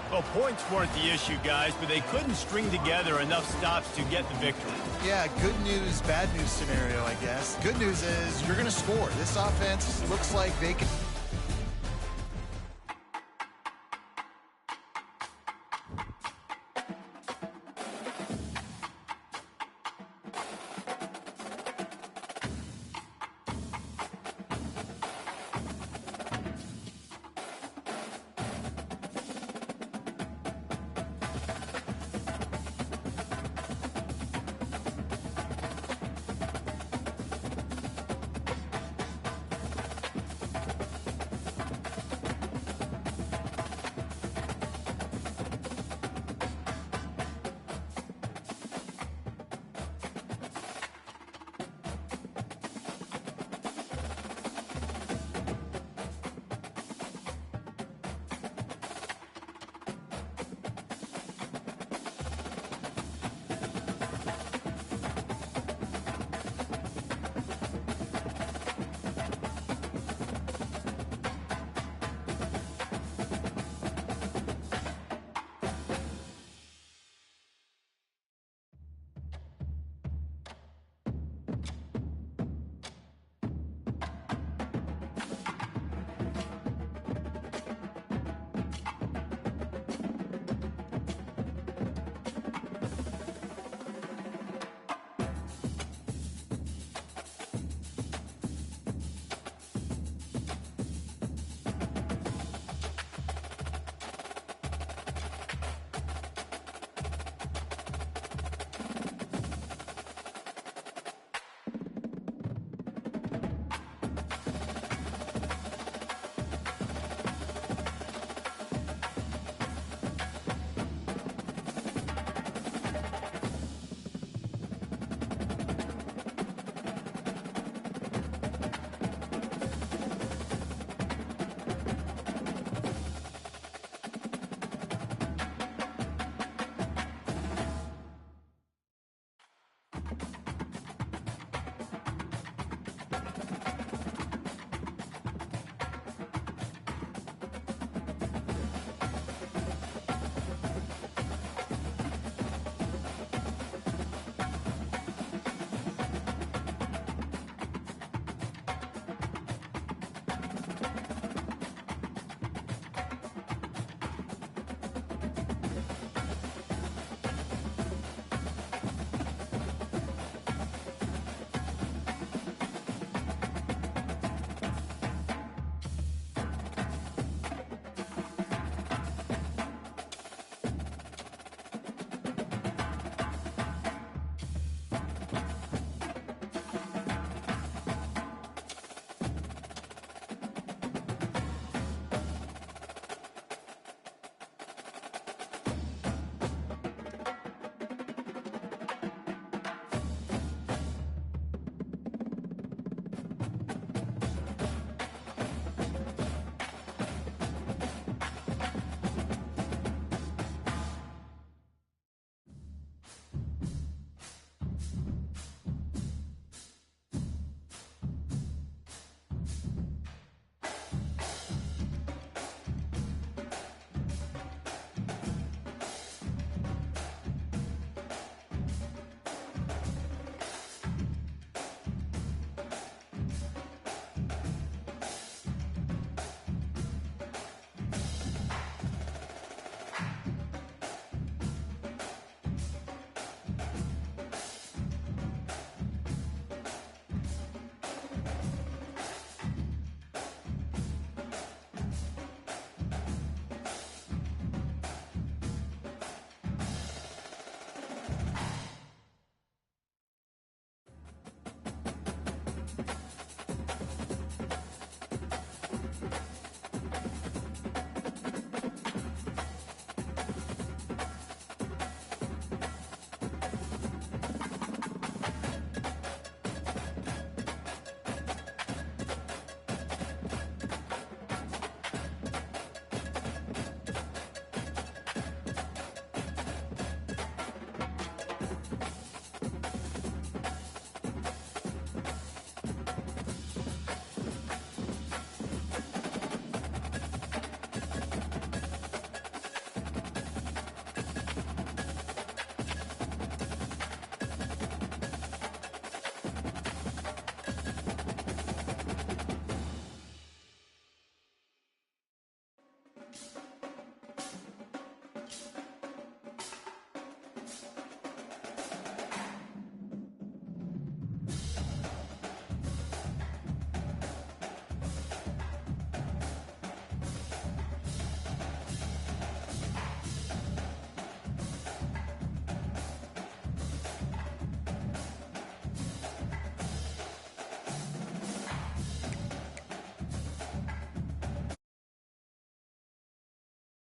Well, points weren't the issue, guys, but they couldn't string together enough stops to get the victory. Yeah, good news, bad news scenario, I guess. Good news is you're going to score. This offense looks like they can...